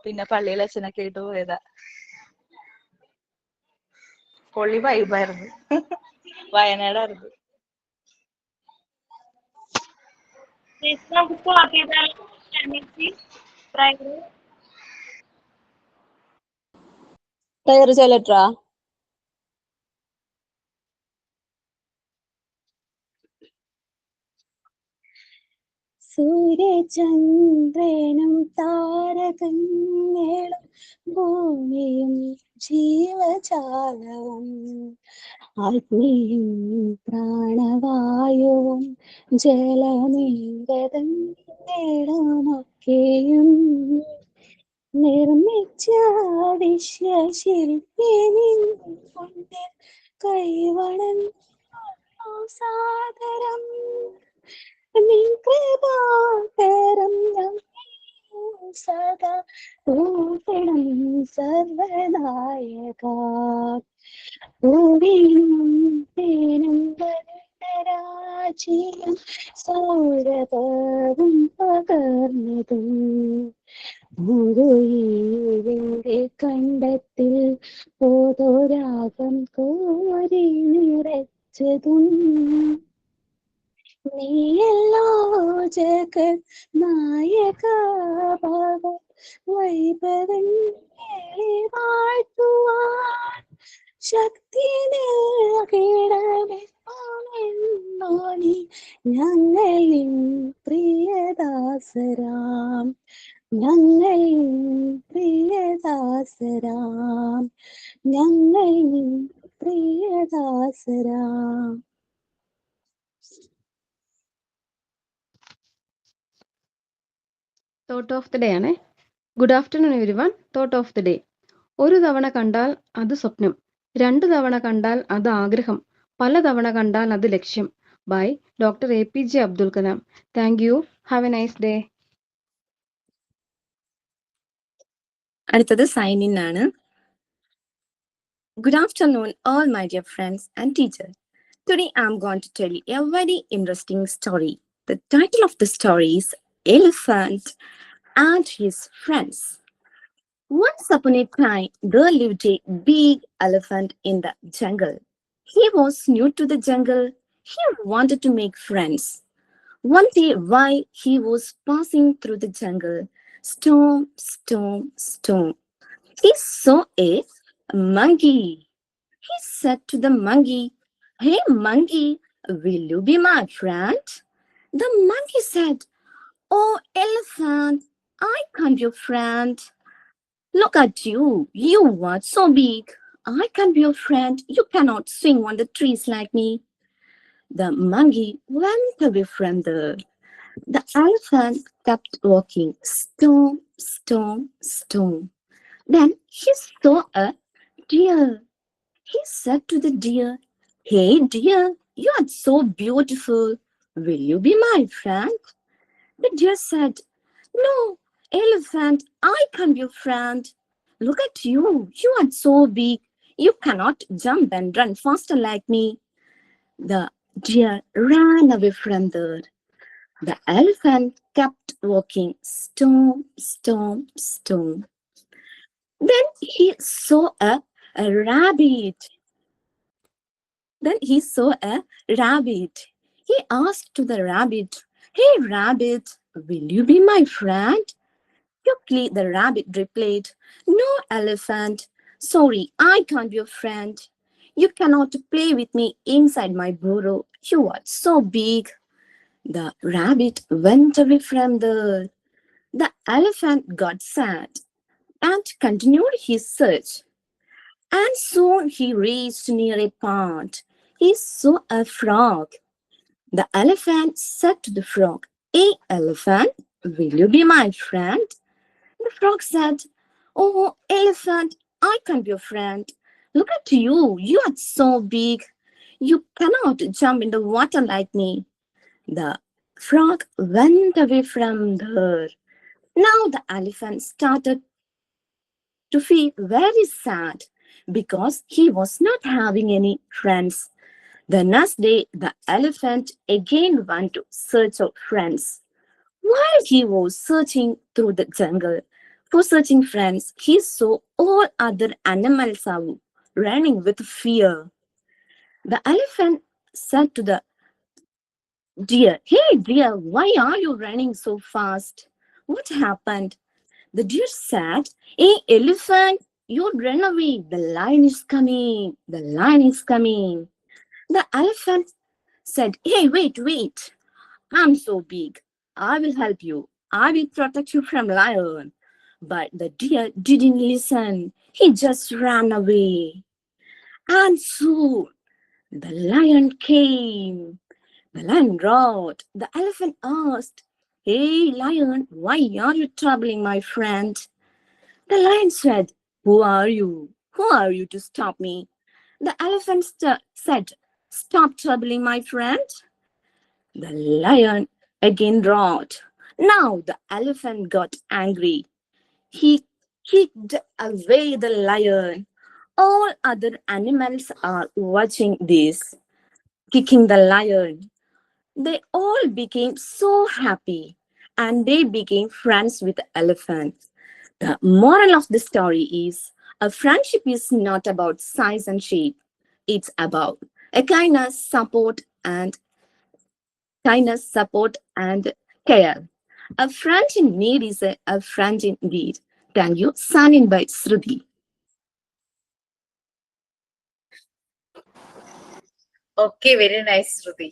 പിന്നെ പള്ളിയിൽ അച്ഛനൊക്കെ ഇട്ട് പോയതാ. പൊള്ളി വൈബായിരുന്നു. വയനാടായിരുന്നു. ടയർ ചൊല്ലട്ടാ. സൂര്യചന്ദ്രനും താരകങ്ങളും ഭൂമിയും ജീവജാലവും ആത്മീയും പ്രാണവായുവും ജലനിരതങ്ങളൊക്കെയും നിർമ്മിച്ച വിശ്വശില്പിനിൻ മുന്നിൽ കൈവണങ്ങുന്നു സാദരം. നിൻ കൃപാകരം ഞങ്ങൾ സദാ പൂക്കണം സർവനായക. പൂവിനും തേനും വനരാജ്യം സൗരഭവും പകർന്നതും മുരുയിലെ കണ്ടത്തിൽ പോതോരാഗം കോരി നിറച്ചതും നീയല്ലോ ജഗത് നായക. ഭഗ വൈഭവങ്ങളെ വാഴ്ത്തുവാൻ ശക്തി നൽകിടമെന്നോ നീ ഞങ്ങളിൽ പ്രിയദാസരാം. ഞങ്ങളിൽ പ്രിയദാസരാം. ഞങ്ങളിൽ പ്രിയദാസരാം. തോട്ട് ഓഫ് ദി ഡേ ആണ്. Good afternoon everyone. Thought of the day. ഒരു തവണ കണ്ടാൽ അത് സ്വപ്നം, 2 തവണ കണ്ടാൽ അത് ആഗ്രഹം, പല തവണ കണ്ടാൽ അത് ലക്ഷ്യം. By doctor APJ Abdul Kalam. Thank you. Have a nice day. അടുത്തത് സൈൻ ഇൻ ആണ്. Good afternoon, all my dear friends and teachers. Today I'm going to tell you a very interesting story. The title of the story is Elephant and His Friends. Once upon a time, there lived a big elephant in the jungle. He was new to the jungle. He wanted to make friends. One day, while he was passing through the jungle, storm, he saw a monkey. He said to the monkey, "Hey monkey, will you be my friend?" The monkey said, "Oh elephant, I can't be your friend. Look at you, you are so big. I can't be your friend. You cannot swing on the trees like me." The monkey went away from there. The elephant kept walking, stone. Then he saw a deer. He said to the deer, "Hey deer, you are so beautiful. Will you be my friend?" The deer said, "No, elephant, I can't be your friend. Look at you, you are so big. You cannot jump and run faster like me." The deer ran away from there. The elephant kept walking, stone. Then he saw a rabbit. He asked to the rabbit, "Hey rabbit, will you be my friend?" Quickly the rabbit replied, "No elephant, sorry, I can't be your friend. You cannot play with me inside my burrow. You are so big." The rabbit went away from there. The elephant got sad and continued his search. And soon he reached near a pond. He saw a frog. The elephant said to the frog, "Hey elephant, will you be my friend?" The frog said, "Oh elephant, I can't be your friend. Look at you, you are so big. You cannot jump in the water like me." The frog went away from there. Now the elephant started to feel very sad because he was not having any friends. The next day, the elephant again went to search of friends. While he was searching through the jungle, For searching friends, he saw all other animals are running with fear. The elephant said to the deer, "Hey dear, why are you running so fast? What happened?" The deer said, "Hey elephant, you run away. The lion is coming. The lion is coming." The elephant said, "Hey, wait. I'm so big. I will help you. I will protect you from lion." But the deer didn't listen. He just ran away. And soon the lion came. The lion roared. The elephant asked, "Hey lion, why are you troubling my friend?" The lion said, "Who are you? Who are you to stop me?" The elephant said, "Stop troubling my friend." The lion again roared. Now the elephant got angry. He kicked away the lion. All other animals are watching this, kicking the lion. They all became so happy and they became friends with the elephant. The moral of the story is a friendship is not about size and shape. It's about a kindness, support, and care. A friend in need is a friend indeed. Thank you. Signing by Shruti. Okay, very nice Shruti.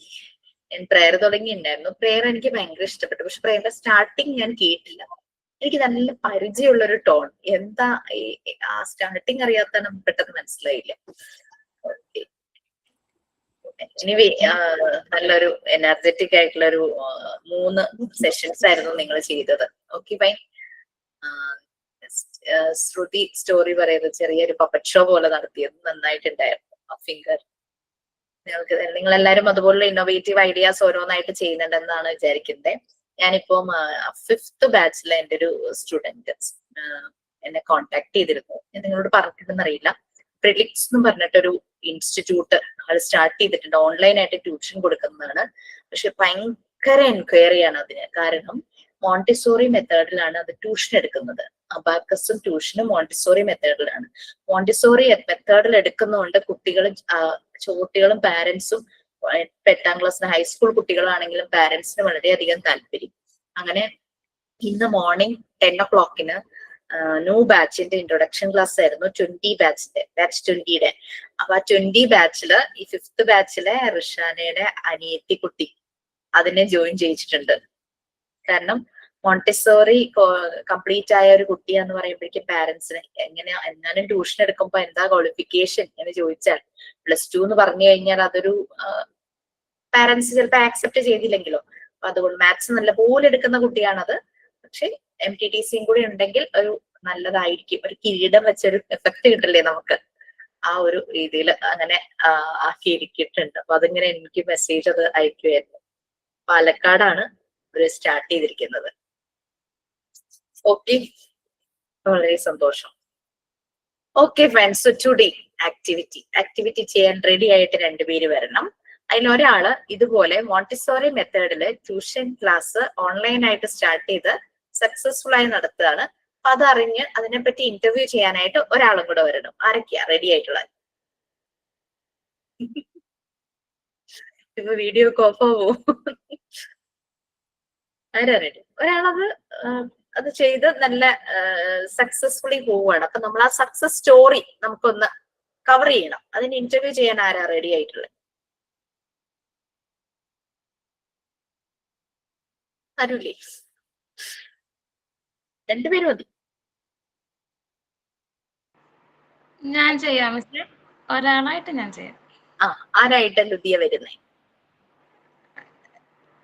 ഞാൻ prayer തുടങ്ങിയിട്ടുണ്ടായിരുന്നു. Prayer എനിക്ക് ഭയങ്കര ഇഷ്ടപ്പെട്ടു. പക്ഷെ പ്രേയറിന്റെ starting ഞാൻ കേട്ടില്ല. എനിക്ക് നല്ല പരിചയമുള്ള ഒരു ടോൺ. എന്താ ആ സ്റ്റാർട്ടിങ് അറിയാത്ത പെട്ടെന്ന് മനസ്സിലായില്ല. ഓക്കെ, എനിവേ നല്ലൊരു എനർജറ്റിക് ആയിട്ടുള്ള ഒരു 3 സെഷൻസ് ആയിരുന്നു നിങ്ങൾ ചെയ്തത്. Okay fine. ശ്രുതി സ്റ്റോറി പറയുന്നത് ചെറിയൊരു പപ്പറ്റ് ഷോ പോലെ നടത്തിയത് നന്നായിട്ടുണ്ടായിരുന്നു. ഫിംഗർ നിങ്ങളെല്ലാരും അതുപോലുള്ള ഇന്നോവേറ്റീവ് ഐഡിയാസ് ഓരോന്നായിട്ട് ചെയ്യുന്നുണ്ടെന്നാണ് വിചാരിക്കുന്നത്. ഞാനിപ്പം 5th ബാച്ചിലെ എൻ്റെ ഒരു സ്റ്റുഡന്റ് എന്നെ കോണ്ടാക്ട് ചെയ്തിരുന്നു. ഞാൻ നിങ്ങളോട് പറഞ്ഞിട്ടുണ്ടെന്ന് അറിയില്ല. പ്രിലിക്സ് എന്ന് പറഞ്ഞിട്ടൊരു ഇൻസ്റ്റിറ്റ്യൂട്ട് ആൾ സ്റ്റാർട്ട് ചെയ്തിട്ടുണ്ട്. ഓൺലൈനായിട്ട് ട്യൂഷൻ കൊടുക്കുന്നതാണ്. പക്ഷെ ഭയങ്കര എൻക്വയറിയാണ് അതിന്. കാരണം മോണ്ടിസോറി മെത്തേഡിലാണ് അത് ട്യൂഷൻ എടുക്കുന്നത്. അബാക്കസും ട്യൂഷനും മോണ്ടിസോറി മെത്തേഡിലാണ്. മോണ്ടിസോറി മെത്തേഡിൽ എടുക്കുന്നതുകൊണ്ട് കുട്ടികളും പാരന്റ്സും 8ാം ക്ലാസ്സിന് ഹൈസ്കൂൾ കുട്ടികളാണെങ്കിലും പാരന്റ്സിന് വളരെയധികം താല്പര്യം. അങ്ങനെ ഇന്ന് മോർണിംഗ് 10 o'clock ന്യൂ ബാച്ചിന്റെ ഇൻട്രൊഡക്ഷൻ ക്ലാസ് ആയിരുന്നു. 20 ബാച്ച് 20യുടെ. അപ്പൊ ആ 20 ബാച്ചില് ഈ 5th ബാച്ചിലെ റിഷാനയുടെ അനിയത്തി കുട്ടി അതിനെ ജോയിൻ ചെയ്യിച്ചിട്ടുണ്ട്. കാരണം മോണ്ടിസോറി കംപ്ലീറ്റ് ആയ ഒരു കുട്ടിയാന്ന് പറയുമ്പോഴേക്കും പാരന്റ്സിന് എങ്ങാനും ട്യൂഷൻ എടുക്കുമ്പോ എന്താ ക്വാളിഫിക്കേഷൻ എന്ന് ചോദിച്ചാൽ +2 എന്ന് പറഞ്ഞു കഴിഞ്ഞാൽ അതൊരു പാരന്റ്സ് ചിലപ്പോൾ ആക്സെപ്റ്റ് ചെയ്തില്ലെങ്കിലോ. അപ്പൊ അതുകൊണ്ട് മാത്സ് നല്ലപോലെ എടുക്കുന്ന കുട്ടിയാണത്. പക്ഷെ MTTCയും കൂടി ഉണ്ടെങ്കിൽ ഒരു നല്ലതായിരിക്കും. ഒരു കിരീടം വെച്ചൊരു എഫക്ട് കിട്ടില്ലേ നമുക്ക്. ആ ഒരു രീതിയിൽ അങ്ങനെ ആക്കിയിരിക്കിട്ടുണ്ട്. അപ്പൊ അതിങ്ങനെ എനിക്ക് മെസ്സേജ് അത് അയക്കുമായിരുന്നു. പാലക്കാടാണ് ഒരു സ്റ്റാർട്ട് ചെയ്തിരിക്കുന്നത്. ഓക്കെ, വളരെ സന്തോഷം. Okay friends, so today activity ചെയ്യാൻ റെഡി ആയിട്ട് 2 പേര് വരണം. അതിലൊരാള് ഇതുപോലെ മോണ്ടിസോറി മെത്തേഡില് ട്യൂഷൻ ക്ലാസ് ഓൺലൈനായിട്ട് സ്റ്റാർട്ട് ചെയ്ത് സക്സസ്ഫുൾ ആയി നടത്തുകയാണ്. അപ്പൊ അതറിഞ്ഞ് അതിനെപ്പറ്റി ഇന്റർവ്യൂ ചെയ്യാനായിട്ട് ഒരാളും കൂടെ വരണം. ആരൊക്കെയാ റെഡി ആയിട്ടുള്ളത്? ഇപ്പൊ വീഡിയോ ഓഫ് ആവോ? ആരാ റെഡി? ഒരാളത് അത് ചെയ്ത് നല്ല സക്സസ്ഫുള്ളി പോവുകയാണ്. അപ്പൊ നമ്മൾ ആ സക്സസ് സ്റ്റോറി നമുക്കൊന്ന് കവർ ചെയ്യണം. അതിന് ഇന്റർവ്യൂ ചെയ്യാൻ ആരാ റെഡി ആയിട്ടുള്ളത്? ആരുല്ലേ? 2 പേര് മതി. ഞാൻ ചെയ്യാം മിസ്റ്റർ. ഒരാളായിട്ട് ഞാൻ ചെയ്യാം. ആരായിട്ട് ലുതിയ വരുന്നേ?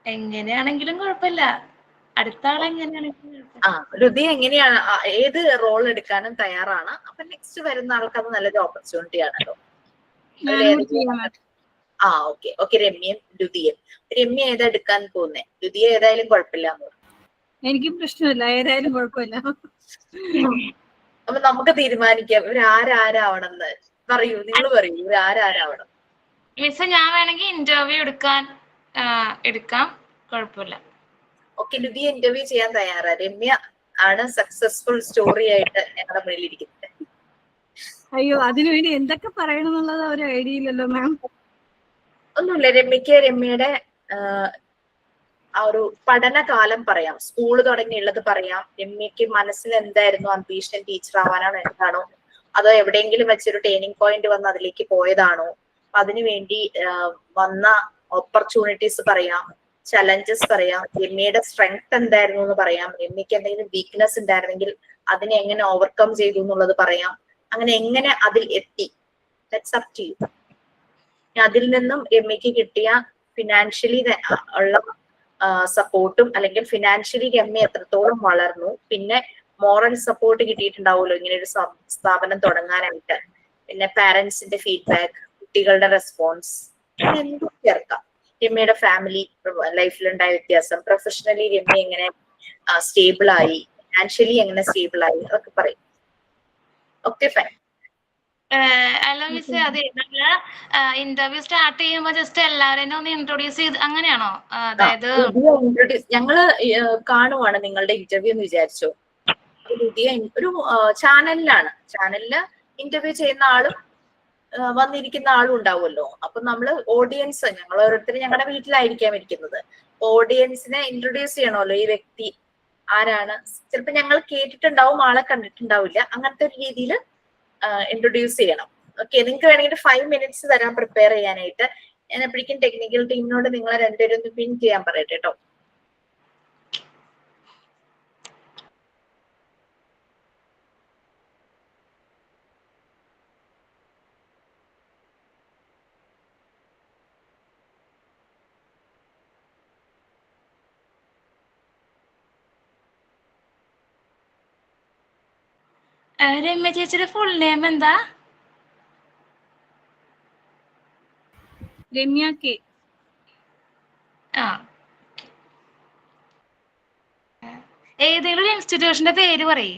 എങ്ങനെയാണെങ്കിലും കുഴപ്പമില്ല. അടുത്ത ആളെങ്ങനെയാണെങ്കിലും ലുതിയ എങ്ങനെയാണ് ഏത് റോൾ എടുക്കാനും തയ്യാറാണ്. അപ്പൊ നെക്സ്റ്റ് വരുന്ന ആൾക്ക് അത് നല്ലൊരു ഓപ്പർച്യൂണിറ്റി ആണല്ലോ. ഓക്കെ. രമ്യയും ലുതിയും. രമ്യ ഏതാ എടുക്കാൻ പോകുന്നേ? ലുതിയ ഏതായാലും കുഴപ്പമില്ല എന്ന് പറഞ്ഞു. എനിക്ക് പ്രശ്നമില്ല, ഏതായാലും കുഴപ്പമില്ല. അപ്പൊ നമുക്ക് തീരുമാനിക്കാം ഇവരാരാവണമെന്ന്. പറയൂ, നിങ്ങൾ പറയൂ, ഇവരാരാവണം? മിസ്, ഞാൻ വേണമെങ്കിൽ ഇന്റർവ്യൂ എടുക്കാം, കുഴപ്പമില്ല. ഓക്കെ, ലുതിയ ഇന്റർവ്യൂ ചെയ്യാൻ തയ്യാറാ. രമ്യ ആണ് സക്സസ്ഫുൾ സ്റ്റോറി ആയിട്ട് ഞങ്ങളുടെ മുന്നിലിരിക്കുന്നത്. അയ്യോ, അതിനുവേണ്ടി എന്തൊക്കെ പറയണം എന്നുള്ളത് ഒരു ഐഡിയ ഇല്ലല്ലോ മാം. ഒന്നുമില്ല, രമ്യയുടെ ആ ഒരു പഠനകാലം പറയാം, സ്കൂള് തുടങ്ങിയുള്ളത് പറയാം. രമ്യക്ക് മനസ്സിൽ എന്തായിരുന്നു അംബീഷൻ, ടീച്ചർ ആവാനാണോ എന്താണോ, അതോ എവിടെയെങ്കിലും വെച്ചൊരു ടേണിംഗ് പോയിന്റ് വന്ന് അതിലേക്ക് പോയതാണോ, അതിനുവേണ്ടി വന്ന ഓപ്പർച്യൂണിറ്റീസ് പറയാം, ചലഞ്ചസ് പറയാം, രമ്യയുടെ സ്ട്രെങ്ത് എന്തായിരുന്നു എന്ന് പറയാം, രമ്യക്ക് എന്തെങ്കിലും വീക്ക്നെസ് ഉണ്ടായിരുന്നെങ്കിൽ അതിനെ എങ്ങനെ ഓവർകം ചെയ്തു എന്നുള്ളത് പറയാം. അങ്ങനെ എങ്ങനെ അതിൽ എത്തി, ദാറ്റ്സ് അപ് ടു യു. അതിൽ നിന്നും രമ്യക്ക് കിട്ടിയ ഫിനാൻഷ്യലി ഉള്ള സപ്പോർട്ടും, അല്ലെങ്കിൽ ഫിനാൻഷ്യലി രമ്യ എത്രത്തോളം വളർന്നു, പിന്നെ മോറൽ സപ്പോർട്ട് കിട്ടിയിട്ടുണ്ടാവുമല്ലോ ഇങ്ങനെ ഒരു സ്ഥാപനം തുടങ്ങാനായിട്ട്, പിന്നെ പാരന്റ്സിന്റെ ഫീഡ്ബാക്ക്, കുട്ടികളുടെ റെസ്പോൺസ്, എന്തും ചേർക്കാം. രമ്യയുടെ ഫാമിലി ലൈഫിലുണ്ടായ വ്യത്യാസം, പ്രൊഫഷണലി രമ്യ എങ്ങനെ സ്റ്റേബിൾ ആയി, ഫിനാൻഷ്യലി എങ്ങനെ സ്റ്റേബിൾ ആയി, അതൊക്കെ പറയും. Okay fine. അല്ല മിസ്, അതെ നമ്മള് ഇന്റർവ്യൂ സ്റ്റാർട്ട് ചെയ്യുമ്പോ ജസ്റ്റ് എല്ലാവരെയും ഒന്ന് ഇൻട്രൊഡ്യൂസ് ചെയ്ത് അങ്ങനെയാണോ? അതായത് ഞങ്ങള് കാണുവാണ് നിങ്ങളുടെ ഇന്റർവ്യൂ എന്ന് വിചാരിച്ചോ. പുതിയ ഒരു ചാനലിലാണ്, ചാനലില് ഇന്റർവ്യൂ ചെയ്യുന്ന ആളും വന്നിരിക്കുന്ന ആളും ഉണ്ടാവുമല്ലോ. അപ്പൊ നമ്മള് ഓഡിയൻസ്, ഞങ്ങൾ ഓരോരുത്തരും ഞങ്ങളുടെ വീട്ടിലായിരിക്കാം ഇരിക്കുന്നത്, ഓഡിയൻസിനെ ഇൻട്രൊഡ്യൂസ് ചെയ്യണമല്ലോ. ഈ വ്യക്തി ആരാണ്, ചിലപ്പോ ഞങ്ങൾ കേട്ടിട്ടുണ്ടാവും, ആളെ കണ്ടിട്ടുണ്ടാവില്ല, അങ്ങനത്തെ ഒരു രീതിയിൽ ഇൻട്രൊഡ്യൂസ് ചെയ്യണം. ഓക്കെ, നിങ്ങൾക്ക് വേണമെങ്കിൽ 5 minutes തരാൻ പ്രിപ്പയർ ചെയ്യാനായിട്ട്. ഞാൻ എപ്പോഴേക്കും ടെക്നിക്കൽ ടീമിനോട് നിങ്ങളെ രണ്ടുപേരും ഒന്ന് പിൻ ചെയ്യാൻ പറയട്ടെ കേട്ടോ. രമ്യ ചേച്ചിയുടെ ഫുൾ നെയിം എന്താ? രമ്യ കെ. ഏതെങ്കിലും ഒരു ഇൻസ്റ്റിറ്റ്യൂഷന്റെ പേര് പറയേ.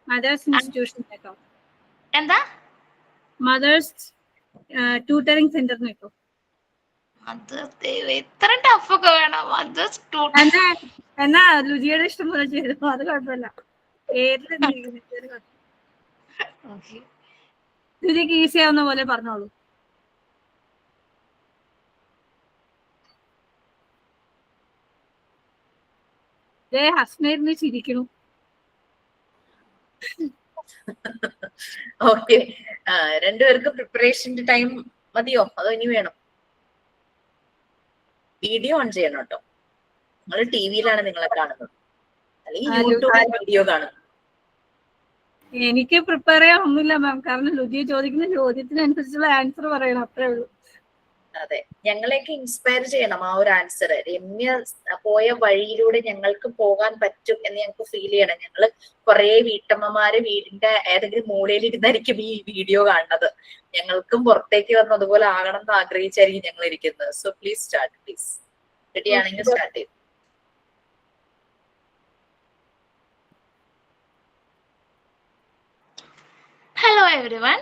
മദേഴ്സ് ഇൻസ്റ്റിറ്റ്യൂഷൻ കേട്ടോ. എന്താ? മദേഴ്സ് ട്യൂട്ടറിംഗ് സെന്റർ കേട്ടോ. ഇത്ര ടഫ് ഒക്കെ വേണം? എന്നാ ലുജിയുടെ ഇഷ്ടം പോലെ ചെയ്തു, അത് കുഴപ്പമില്ല. ലുജിക്ക് ഈസി ആവുന്ന പോലെ പറഞ്ഞോളൂ. ഹസ്നേരിനെ ചിരിക്കണു. ഓക്കെ, രണ്ടുപേർക്ക് പ്രിപ്പറേഷന്റെ ടൈം മതിയോ അതോ ഇനി വേണം? വീഡിയോ ഓൺ ചെയ്യണം കേട്ടോ. നിങ്ങൾ ടിവിയിലാണ് നിങ്ങളെ കാണുന്നത്, അല്ലെങ്കിൽ യൂട്യൂബിൽ വീഡിയോ കാണും. എനിക്ക് പ്രിപ്പയർ ചെയ്യാൻ ഒന്നുമില്ല മാം, കാരണം ലുജിയെ ചോദിക്കുന്ന ചോദ്യത്തിനനുസരിച്ചുള്ള ആൻസർ പറയണം, അത്രേ ഉള്ളൂ. അതെ, ഞങ്ങളെയൊക്കെ ഇൻസ്പയർ ചെയ്യണം ആ ഒരു ആൻസർ. രമ്യ പോയ വഴിയിലൂടെ ഞങ്ങൾക്ക് പോകാൻ പറ്റും എന്ന് ഞങ്ങൾക്ക് ഫീൽ ചെയ്യണം. ഞങ്ങള് കുറെ വീട്ടമ്മമാര് വീടിന്റെ ഏതെങ്കിലും മൂലയിൽ ഇരുന്നായിരിക്കും ഈ വീഡിയോ കാണുന്നത്. ഞങ്ങൾക്കും പുറത്തേക്ക് വന്ന് അതുപോലെ ആകണം എന്ന് ആഗ്രഹിച്ചായിരിക്കും ഞങ്ങൾ ഇരിക്കുന്നത്. So please start, please. Ready ആണെങ്കിൽ സ്റ്റാർട്ട് ചെയ്യും. ഹലോ എവരിവൺ,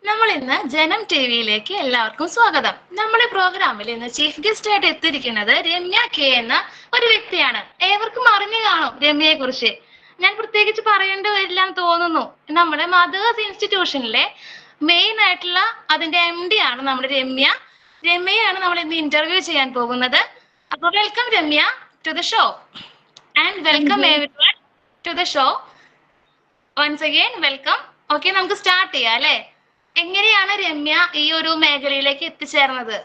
നമ്മൾ ഇന്ന് ജനം ടിവിയിലേക്ക് എല്ലാവർക്കും സ്വാഗതം. നമ്മുടെ പ്രോഗ്രാമിൽ ഇന്ന് ചീഫ് ഗസ്റ്റ് ആയിട്ട് എത്തിയിരിക്കുന്നത് രമ്യ കെ എന്ന ഒരു വ്യക്തിയാണ്. ഏവർക്കും അറിഞ്ഞു കാണും രമ്യയെ കുറിച്ച്, ഞാൻ പ്രത്യേകിച്ച് പറയേണ്ടി വരില്ല എന്ന് തോന്നുന്നു. നമ്മുടെ മദേഴ്സ് ഇൻസ്റ്റിറ്റ്യൂഷനിലെ മെയിൻ ആയിട്ടുള്ള അതിന്റെ MD ആണ് നമ്മുടെ രമ്യ. രമ്യയാണ് നമ്മൾ ഇന്ന് ഇന്റർവ്യൂ ചെയ്യാൻ പോകുന്നത്. അപ്പൊ welcome Ramya to the show and welcome everyone to the show. Once again welcome. Okay, നമുക്ക് സ്റ്റാർട്ട് ചെയ്യാം അല്ലെ? എങ്ങനെയാണ് രമ്യ ഈ ഒരു മേഖലയിലേക്ക് എത്തിച്ചേർന്നത്?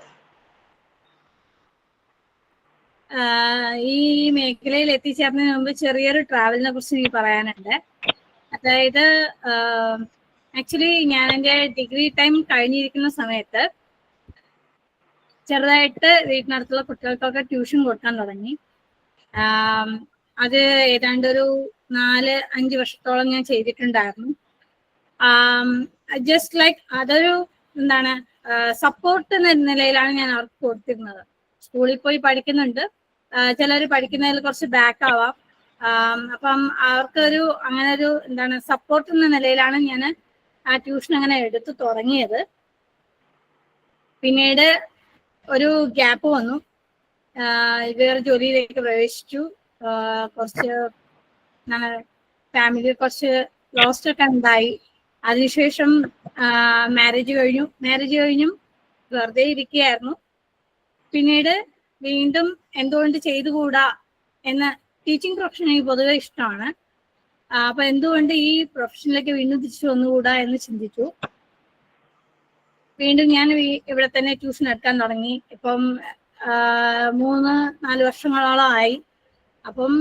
ഈ മേഖലയിൽ എത്തിച്ചേർന്നതിന് മുമ്പ് ചെറിയൊരു ട്രാവലിനെ കുറിച്ച് എനിക്ക് പറയാനുണ്ട്. അതായത് ആക്ച്വലി ഞാൻ എൻ്റെ ഡിഗ്രി ടൈം കഴിഞ്ഞിരിക്കുന്ന സമയത്ത് ചെറുതായിട്ട് വീട്ടിനടുത്തുള്ള കുട്ടികൾക്കൊക്കെ ട്യൂഷൻ കൊടുക്കാൻ തുടങ്ങി. അത് ഏതാണ്ട് ഒരു 4-5 വർഷത്തോളം ഞാൻ ചെയ്തിട്ടുണ്ടായിരുന്നു. ജസ്റ്റ് ലൈക്ക് അതൊരു എന്താണ് സപ്പോർട്ട് എന്ന നിലയിലാണ് ഞാൻ അവർക്ക് കൊടുത്തിരുന്നത്. സ്കൂളിൽ പോയി പഠിക്കുന്നുണ്ട്, ചിലർ പഠിക്കുന്നതിൽ കുറച്ച് ബാക്ക് ആവാം, അപ്പം അവർക്കൊരു അങ്ങനെ ഒരു എന്താണ് സപ്പോർട്ട് എന്ന നിലയിലാണ് ഞാൻ ആ ട്യൂഷൻ അങ്ങനെ എടുത്തു തുടങ്ങിയത്. പിന്നീട് ഒരു ഗ്യാപ്പ് വന്നു, വേറെ ജോലിയിലേക്ക് പ്രവേശിച്ചു. കുറച്ച് എന്താണ് ഫാമിലി കുറച്ച് ലോസ്റ്റ് ഒക്കെ ഉണ്ടായി. അതിനുശേഷം മാരേജ് കഴിഞ്ഞും വെറുതെ ഇരിക്കുകയായിരുന്നു. പിന്നീട് വീണ്ടും എന്തുകൊണ്ട് ചെയ്തുകൂടാ എന്ന ടീച്ചിങ് പ്രൊഫഷൻ എനിക്ക് പൊതുവെ ഇഷ്ടമാണ്. അപ്പൊ എന്തുകൊണ്ട് ഈ പ്രൊഫഷനിലേക്ക് വീണ്ടും തിരിച്ചു വന്നുകൂടാ എന്ന് ചിന്തിച്ചു. വീണ്ടും ഞാൻ ഇവിടെ തന്നെ ട്യൂഷൻ എടുക്കാൻ തുടങ്ങി. ഇപ്പം 3-4 വർഷങ്ങളോളം ആയി. അപ്പം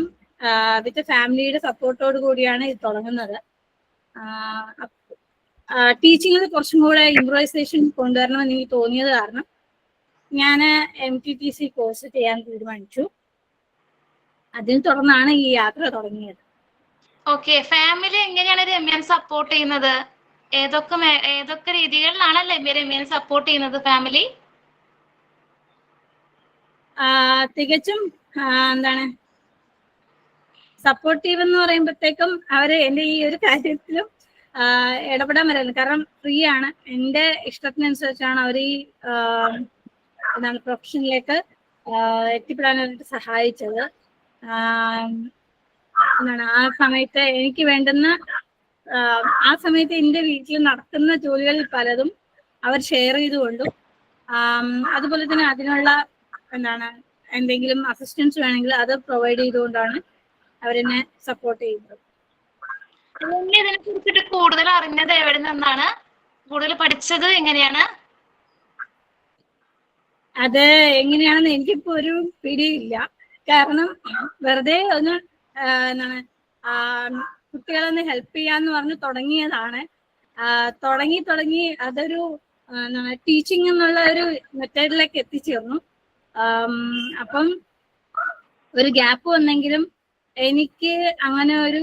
വിത്ത് ഫാമിലിയുടെ സപ്പോർട്ടോട് കൂടിയാണ് ഇത് തുടങ്ങുന്നത്. ടീച്ചിങ്ങിൽ കുറച്ചും കൂടെ ഇംപ്രൂവൈസേഷൻ കൊണ്ടുവരണമെന്ന് എനിക്ക് തോന്നിയത് കാരണം ഞാൻ MTTC കോഴ്സ് ചെയ്യാൻ തീരുമാനിച്ചു. അതിനെ തുടർന്നാണ് ഈ യാത്ര തുടങ്ങിയത്. ഓക്കെ, ഫാമിലി എങ്ങനെയാണ് രമ്യനെ സപ്പോർട്ട് ചെയ്യുന്നത്? ഏതൊക്കെ രീതികളിലാണ് രമ്യനെ സപ്പോർട്ട് ചെയ്യുന്നത് ഫാമിലി? തികച്ചും എന്താണ് സപ്പോർട്ടീവ് എന്ന് പറയുമ്പോഴത്തേക്കും അവര് എന്റെ ഈ ഒരു കാര്യത്തിലും ഇടപെടാൻ വരാറുണ്ട്. കാരണം ഫ്രീ ആണ്, എന്റെ ഇഷ്ടത്തിനനുസരിച്ചാണ് അവർ ഈ എന്താണ് പ്രൊഫഷനിലേക്ക് എത്തിപ്പെടാനായിട്ട് സഹായിച്ചത്. എന്താണ് ആ സമയത്ത് എനിക്ക് വേണ്ടുന്ന ആ സമയത്ത് എൻ്റെ വീട്ടിൽ നടക്കുന്ന ജോലികളിൽ പലതും അവർ ഷെയർ ചെയ്തുകൊണ്ടും അതുപോലെ തന്നെ അതിനുള്ള എന്താണ് എന്തെങ്കിലും അസിസ്റ്റൻസ് വേണമെങ്കിൽ അത് പ്രൊവൈഡ് ചെയ്തുകൊണ്ടാണ് അവരെന്നെ സപ്പോർട്ട് ചെയ്യുന്നത്. ഇതിനെ കുറിച്ചിട്ട് കൂടുതൽ അറിഞ്ഞത് എവിടെ നിന്നാണ്? കൂടുതൽ പഠിച്ചത് എങ്ങനെയാണ്? അത് എങ്ങനെയാണെന്ന് എനിക്കിപ്പോ ഒരു പിടിയില്ല. കാരണം വെറുതെ ഒന്ന് എന്താണ് കുട്ടികളൊന്ന് ഹെൽപ്പ് ചെയ്യാന്ന് പറഞ്ഞ് തുടങ്ങിയതാണ്. തുടങ്ങി അതൊരു ടീച്ചിങ് എന്നുള്ള ഒരു മെത്തേഡിലേക്ക് എത്തിച്ചേർന്നു. അപ്പം ഒരു ഗ്യാപ്പ് വന്നെങ്കിലും എനിക്ക് അങ്ങനെ ഒരു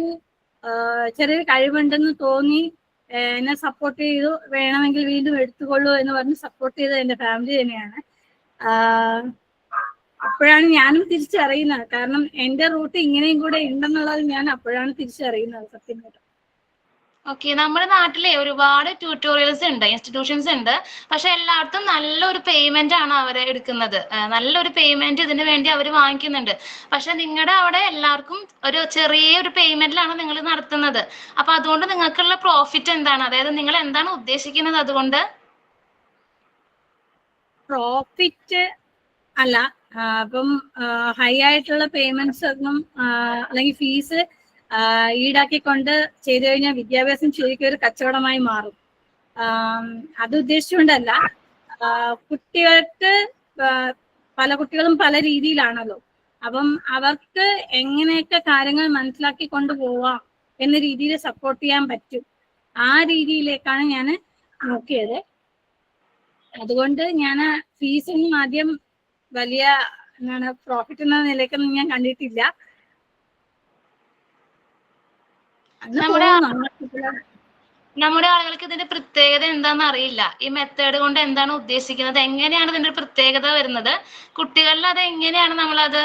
ചെറിയൊരു കഴിവുണ്ടെന്ന് തോന്നി എന്നെ സപ്പോർട്ട് ചെയ്തു. വേണമെങ്കിൽ വീണ്ടും എടുത്തുകൊള്ളൂ എന്ന് പറഞ്ഞ് സപ്പോർട്ട് ചെയ്തത് എൻ്റെ ഫാമിലി തന്നെയാണ്. അപ്പോഴാണ് ഞാനും തിരിച്ചറിയുന്നത്. കാരണം എൻ്റെ റൂട്ട് ഇങ്ങനെയും കൂടെ ഉണ്ടെന്നുള്ളത് ഞാൻ അപ്പോഴാണ് തിരിച്ചറിയുന്നത് സത്യം കേട്ടോ. ഓക്കെ, നമ്മുടെ നാട്ടിലെ ഒരുപാട് ട്യൂട്ടോറിയൽസ് ഉണ്ട്, ഇൻസ്റ്റിറ്റ്യൂഷൻസ് ഉണ്ട്. പക്ഷെ എല്ലായിടത്തും നല്ലൊരു പേയ്മെന്റ് ആണ് അവർ എടുക്കുന്നത്. നല്ലൊരു പേയ്മെന്റ് ഇതിനു വേണ്ടി അവർ വാങ്ങിക്കുന്നുണ്ട്. പക്ഷെ നിങ്ങളുടെ അവിടെ എല്ലാവർക്കും ഒരു ചെറിയൊരു പേയ്മെന്റിലാണ് നിങ്ങൾ നടത്തുന്നത്. അപ്പൊ അതുകൊണ്ട് നിങ്ങൾക്കുള്ള പ്രോഫിറ്റ് എന്താണ്? അതായത് നിങ്ങൾ എന്താണ് ഉദ്ദേശിക്കുന്നത് അതുകൊണ്ട്? പ്രോഫിറ്റ് അല്ല, അപ്പം ഹൈ ആയിട്ടുള്ള പേയ്മെന്റ്സ് ഒന്നും അല്ലെങ്കിൽ ഫീസ് ഈടാക്കിക്കൊണ്ട് ചെയ്തു കഴിഞ്ഞാൽ വിദ്യാഭ്യാസം ശരിക്കും ഒരു കച്ചവടമായി മാറും. അത് ഉദ്ദേശിച്ചുകൊണ്ടല്ല. കുട്ടികൾക്ക് പല കുട്ടികളും പല രീതിയിലാണല്ലോ. അപ്പം അവർക്ക് എങ്ങനെയൊക്കെ കാര്യങ്ങൾ മനസ്സിലാക്കി കൊണ്ടുപോവാം എന്ന രീതിയിൽ സപ്പോർട്ട് ചെയ്യാൻ പറ്റും. ആ രീതിയിലേക്കാണ് ഞാൻ നോക്കിയത്. അതുകൊണ്ട് ഞാൻ ഫീസൊന്നും ആദ്യം വലിയ എന്താണ് പ്രോഫിറ്റ് എന്ന നിലയ്ക്കൊന്നും ഞാൻ കണ്ടിട്ടില്ല. നമ്മുടെ ആളുകൾക്ക് ഇതിന്റെ പ്രത്യേകത എന്താണെന്ന് അറിയില്ല. ഈ മെത്തേഡ് കൊണ്ട് എന്താണ് ഉദ്ദേശിക്കുന്നത്, എങ്ങനെയാണ് ഇതിന്റെ പ്രത്യേകത വരുന്നത്, കുട്ടികളിൽ അത് എങ്ങനെയാണ് നമ്മളത്